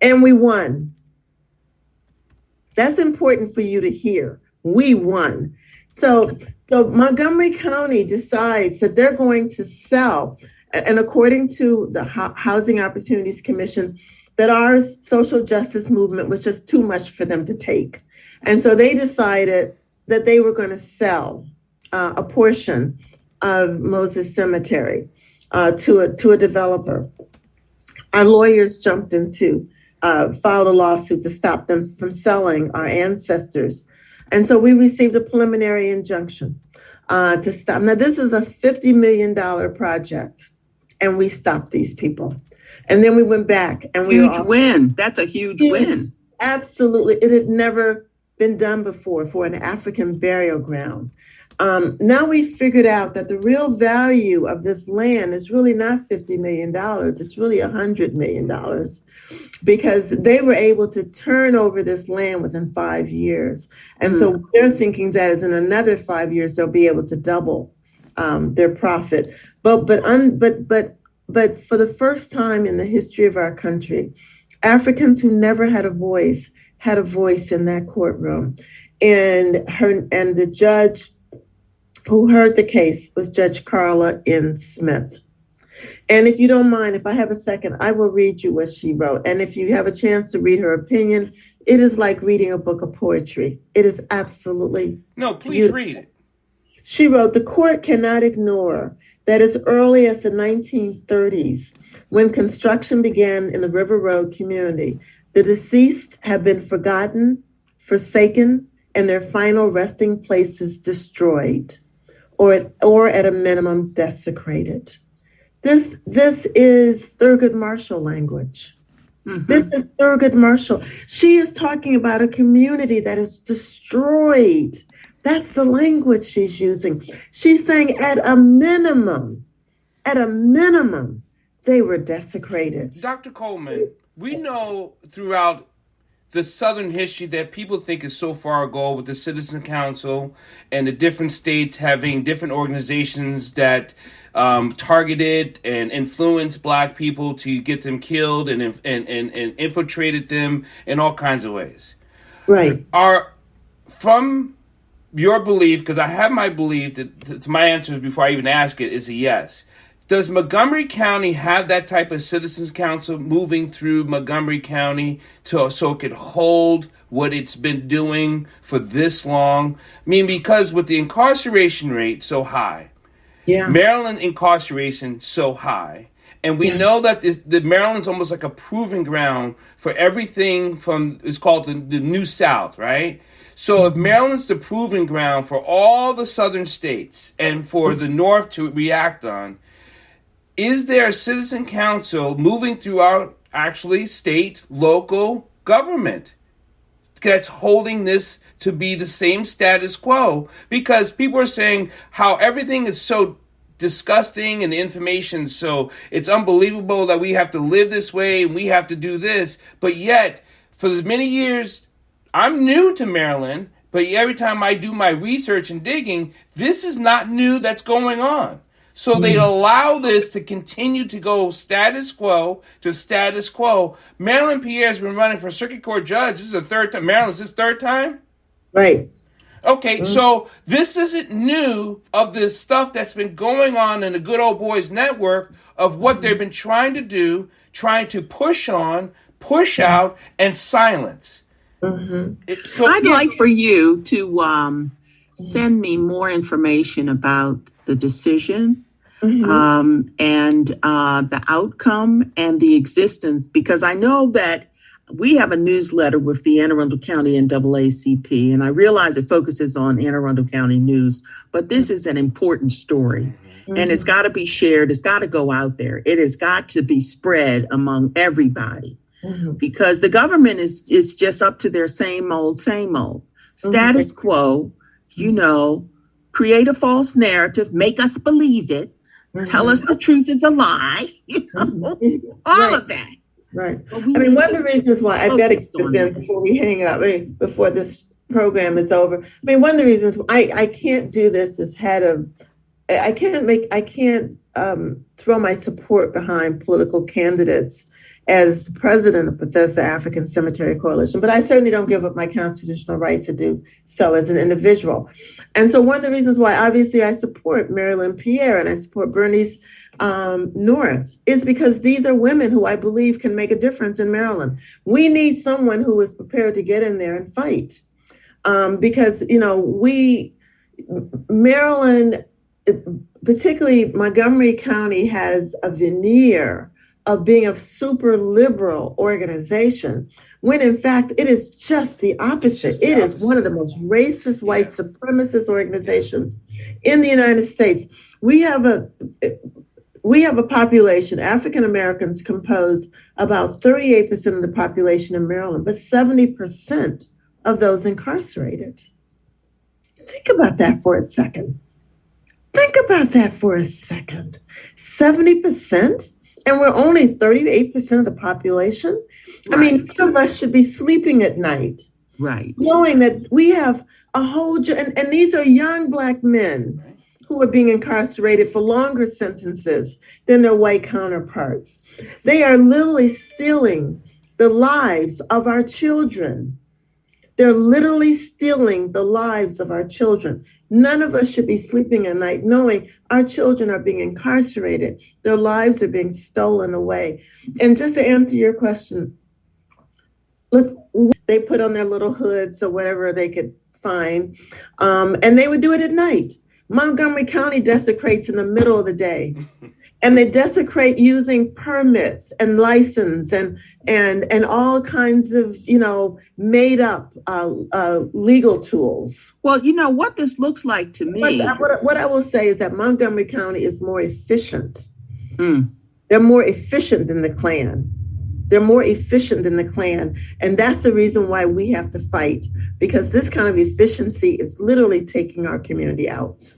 And we won. That's important for you to hear. We won. So Montgomery County decides that they're going to sell, and according to the Housing Opportunities Commission, that our social justice movement was just too much for them to take. And so they decided that they were going to sell a portion of Moses Cemetery to a developer. Our lawyers jumped into, filed a lawsuit to stop them from selling our ancestors. And so we received a preliminary injunction. to stop. Now, this is a $50 million project, and we stopped these people. And then we went back and we huge win. That's a huge win. Absolutely. It had never been done before for an African burial ground. Now we figured out that the real value of this land is really not $50 million. It's really $100 million because they were able to turn over this land within 5 years. And so they're thinking that in another 5 years, they'll be able to double their profit. But for the first time in the history of our country, Africans who never had a voice in that courtroom. And the judge who heard the case was Judge Carla N. Smith. And if you don't mind, if I have a second, I will read you what she wrote. And if you have a chance to read her opinion, it is like reading a book of poetry. It is absolutely beautiful. Read it. She wrote, "The court cannot ignore that as early as the 1930s, when construction began in the River Road community, the deceased have been forgotten, forsaken, and their final resting places destroyed, or at a minimum desecrated." This is Thurgood Marshall language. Mm-hmm. This is Thurgood Marshall. She is talking about a community that is destroyed. That's the language she's using. She's saying at a minimum, they were desecrated. Dr. Coleman, we know throughout the Southern history that people think is so far ago with the Citizen Council and the different states having different organizations that targeted and influenced Black people to get them killed and infiltrated them in all kinds of ways. Right. From your belief, because I have my belief that my answer before I even ask it is a yes. Does Montgomery County have that type of citizens council moving through Montgomery County so it could hold what it's been doing for this long? I mean, because with the incarceration rate so high, Maryland incarceration so high, and we know that the Maryland's almost like a proving ground for everything from, it's called the New South, right? So if Maryland's the proving ground for all the southern states and for the North to react on, is there a citizen council moving through our actually state, local government that's holding this to be the same status quo? Because people are saying how everything is so disgusting and the information, so it's unbelievable that we have to live this way and we have to do this. But yet, for as many years, I'm new to Maryland, but every time I do my research and digging, this is not new that's going on. So they allow this to continue to go status quo to status quo. Marilyn Pierre's been running for circuit court judge. This is the third time. Maryland's his third time? Right. Okay, so this isn't new of the stuff that's been going on in the Good Old Boys Network of what they've been trying to do, trying to push on, push out, and silence. Mm-hmm. I'd like for you to send me more information about the decision and the outcome and the existence, because I know that we have a newsletter with the Anne Arundel County NAACP, and I realize it focuses on Anne Arundel County news, but this is an important story. And it's got to be shared. It's got to go out there. It has got to be spread among everybody. Because the government is just up to their same old. Status quo, create a false narrative, make us believe it, tell us the truth is a lie, all of that. Right. I mean, one of the reasons why I've got to get this in before we hang up, before this program is over. I mean, one of the reasons I can't do this as head of, I can't throw my support behind political candidates as president of Bethesda African Cemetery Coalition, but I certainly don't give up my constitutional rights to do so as an individual. And so one of the reasons why obviously I support Marilyn Pierre and I support Bernice North is because these are women who I believe can make a difference in Maryland. We need someone who is prepared to get in there and fight. Because, Maryland, particularly Montgomery County, has a veneer of being a super liberal organization, when in fact it is just the opposite. It is one of the most racist, white supremacist organizations in the United States, we have a population. African Americans compose about 38% of the population in Maryland, but 70% of those incarcerated. Think about that for a second. 70%, and we're only 38% of the population. Right. I mean, none of us should be sleeping at night, right, knowing that we have a whole, and these are young Black men who are being incarcerated for longer sentences than their white counterparts. They are literally stealing the lives of our children. They're literally stealing the lives of our children. None of us should be sleeping at night knowing our children are being incarcerated. Their lives are being stolen away. And just to answer your question, look, they put on their little hoods or whatever they could find, and they would do it at night. Montgomery County desecrates in the middle of the day, and they desecrate using permits and license and all kinds of, made up legal tools. Well, what this looks like to me. What I will say is that Montgomery County is more efficient. They're more efficient than the Klan. And that's the reason why we have to fight, because this kind of efficiency is literally taking our community out.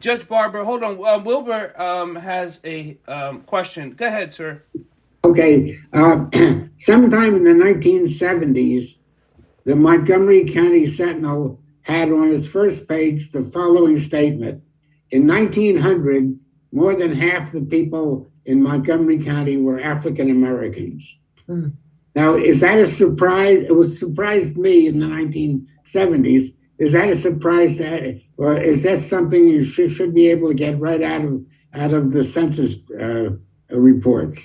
Judge Barber, hold on. Wilbur has a question. Go ahead, sir. Okay. Sometime in the 1970s, the Montgomery County Sentinel had on its first page the following statement. In 1900, more than half the people in Montgomery County were African Americans. Now, is that a surprise? It was surprised me in the 1970s. Is that a surprise, or is that something you should be able to get right out of the census reports?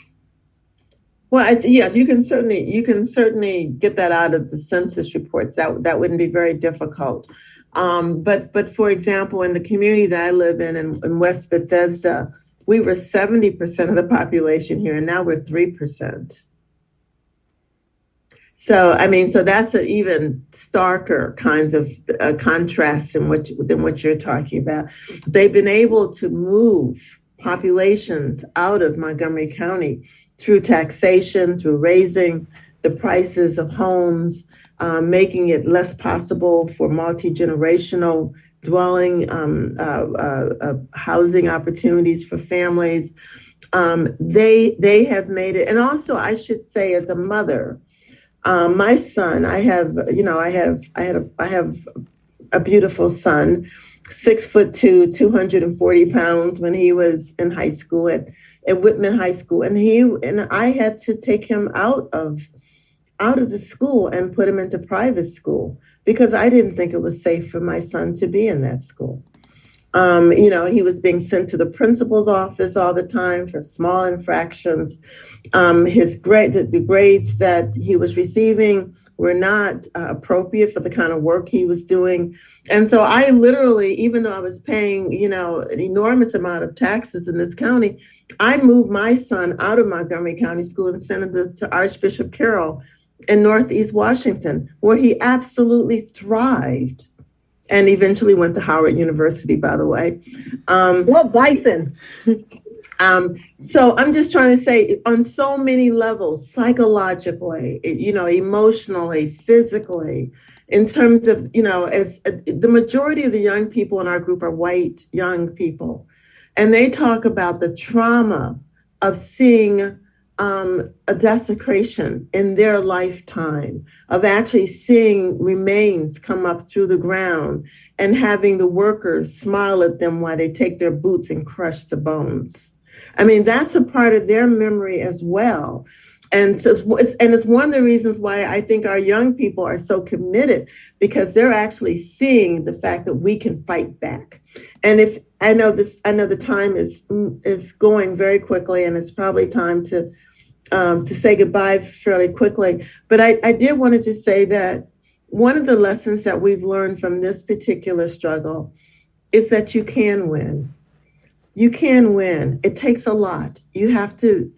Well, yes, you can certainly get that out of the census reports. That wouldn't be very difficult. But for example, in the community that I live in West Bethesda, we were 70% of the population here, and now we're 3%. So that's an even starker kinds of contrast than what you're talking about. They've been able to move populations out of Montgomery County through taxation, through raising the prices of homes, making it less possible for multi-generational dwelling, housing opportunities for families. They have made it, and also I should say, as a mother, my son, I have a beautiful son, 6'2", 240 pounds when he was in high school at Whitman High School, and I had to take him out of the school and put him into private school because I didn't think it was safe for my son to be in that school. He was being sent to the principal's office all the time for small infractions. The grades that he was receiving were not appropriate for the kind of work he was doing. And so I literally, even though I was paying, an enormous amount of taxes in this county, I moved my son out of Montgomery County School and sent him to Archbishop Carroll in Northeast Washington, where he absolutely thrived. And eventually went to Howard University, by the way. What bison? So I'm just trying to say, on so many levels, psychologically, emotionally, physically, in terms of, as the majority of the young people in our group are white young people, and they talk about the trauma of seeing a desecration in their lifetime, of actually seeing remains come up through the ground and having the workers smile at them while they take their boots and crush the bones. I mean, that's a part of their memory as well. And it's one of the reasons why I think our young people are so committed, because they're actually seeing the fact that we can fight back. And if I know the time is going very quickly, and it's probably time to say goodbye fairly quickly. But I did want to just say that one of the lessons that we've learned from this particular struggle is that you can win. You can win. It takes a lot. You have to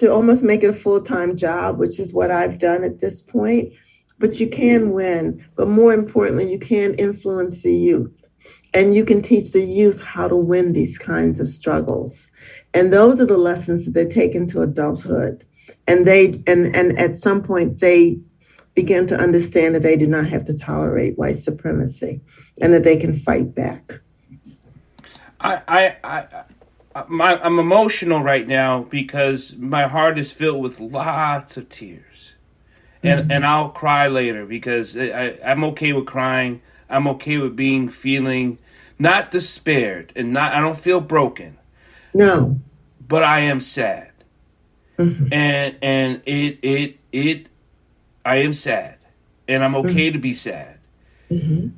almost make it a full-time job, which is what I've done at this point. But you can win. But more importantly, you can influence the youth. and you can teach the youth how to win these kinds of struggles. And those are the lessons that they take into adulthood. And at some point they begin to understand that they do not have to tolerate white supremacy and that they can fight back. I'm emotional right now because my heart is filled with lots of tears. And I'll cry later because I'm okay with crying. I'm okay with feeling not despaired and I don't feel broken. No. But I am sad. Mm-hmm. And I am sad. And I'm okay to be sad. Mm-hmm.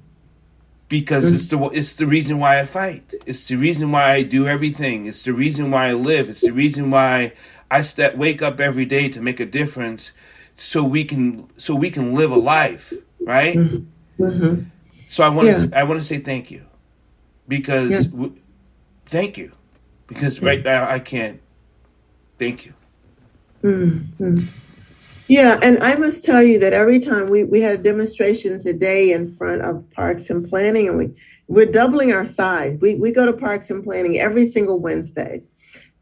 Because it's the reason why I fight. It's the reason why I do everything. It's the reason why I live. It's the reason why I wake up every day to make a difference, so we can live a life, right? Mm-hmm. So I want to say thank you, because thank you, because right now I can't. Thank you. Mm-hmm. Yeah, and I must tell you that every time we had a demonstration today in front of Parks and Planning, and we're doubling our size. We go to Parks and Planning every single Wednesday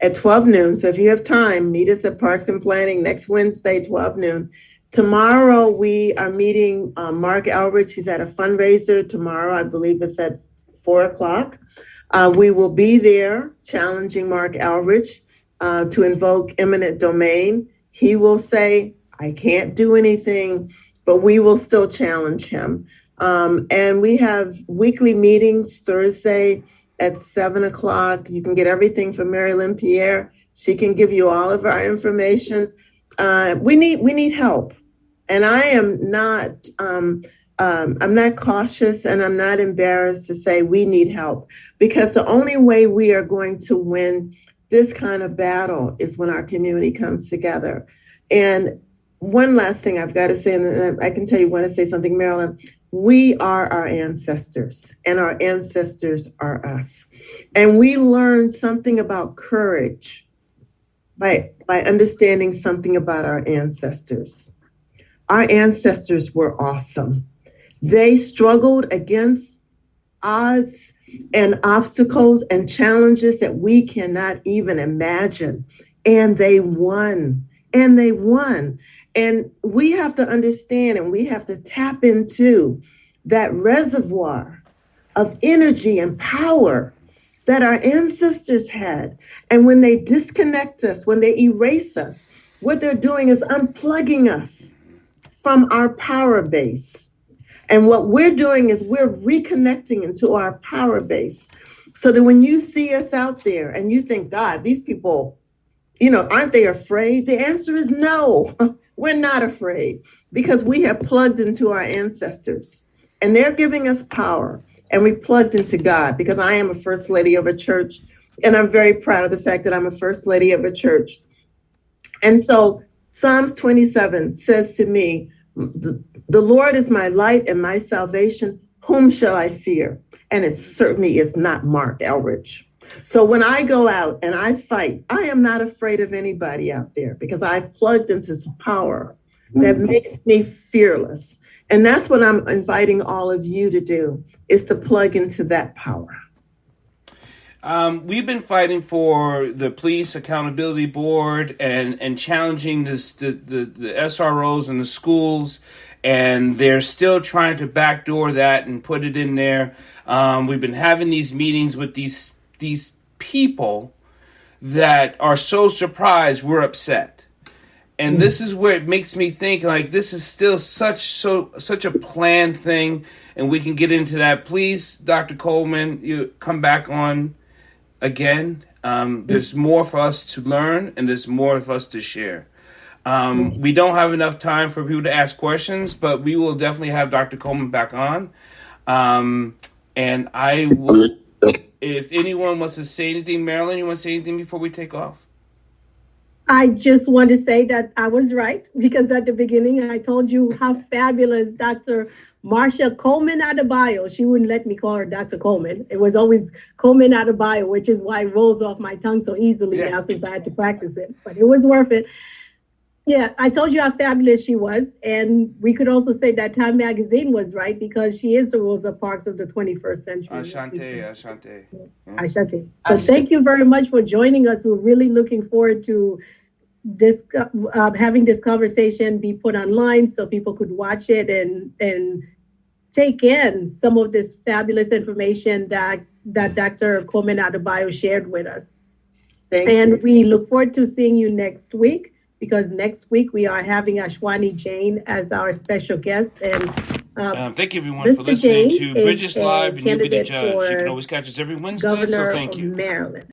at 12 noon. So if you have time, meet us at Parks and Planning next Wednesday, 12 noon. Tomorrow we are meeting Mark Elrich. He's at a fundraiser tomorrow. I believe it's at 4:00. We will be there challenging Mark Elrich to invoke eminent domain. He will say, I can't do anything, but we will still challenge him. And we have weekly meetings Thursday at 7:00. You can get everything from Mary Lynn Pierre. She can give you all of our information. We need help. And I am not, I'm not cautious and I'm not embarrassed to say we need help, because the only way we are going to win this kind of battle is when our community comes together. And one last thing I've got to say, and I can tell you when to say something, Marilyn, we are our ancestors and our ancestors are us. And we learn something about courage by understanding something about our ancestors. Our ancestors were awesome. They struggled against odds and obstacles and challenges that we cannot even imagine. And they won. And they won. And we have to understand and we have to tap into that reservoir of energy and power that our ancestors had. And when they disconnect us, when they erase us, what they're doing is unplugging us from our power base. And what we're doing is we're reconnecting into our power base, so that when you see us out there and you think, God, these people, aren't they afraid? The answer is no, we're not afraid, because we have plugged into our ancestors and they're giving us power, and we plugged into God, because I am a first lady of a church and I'm very proud of the fact that I'm a first lady of a church. And so Psalms 27 says to me, the Lord is my light and my salvation. Whom shall I fear? And it certainly is not Mark Elrich. So when I go out and I fight, I am not afraid of anybody out there, because I've plugged into some power that makes me fearless. And that's what I'm inviting all of you to do, is to plug into that power. We've been fighting for the Police Accountability Board and challenging the SROs in the schools, and they're still trying to backdoor that and put it in there. We've been having these meetings with these people that are so surprised we're upset. And this is where it makes me think, like, this is still such a planned thing, and we can get into that. Please, Dr. Coleman, you come back on again. There's more for us to learn, and there's more for us to share. We don't have enough time for people to ask questions, but we will definitely have Dr. Coleman back on. And I will, if anyone wants to say anything, Marilyn, you want to say anything before we take off? I just want to say that I was right, because at the beginning I told you how fabulous Dr. Marcia Coleman Adebayo. She wouldn't let me call her Dr. Coleman. It was always Coleman Adebayo, which is why it rolls off my tongue so easily now, since I had to practice it. But it was worth it. Yeah, I told you how fabulous she was. And we could also say that Time Magazine was right because she is the Rosa Parks of the 21st century. Ashante, Ashante. Ashante. So thank you very much for joining us. We're really looking forward to this having this conversation be put online so people could watch it and take in some of this fabulous information that Dr. Coleman Adebayo shared with us. Thank you. We look forward to seeing you next week, because next week we are having Ashwani Jain as our special guest. And thank you, everyone, Mr. for listening Jain to Bridges is a Live, and You Be the candidate Judge. You can for always catch us every Wednesday, Governor so thank of you. Maryland.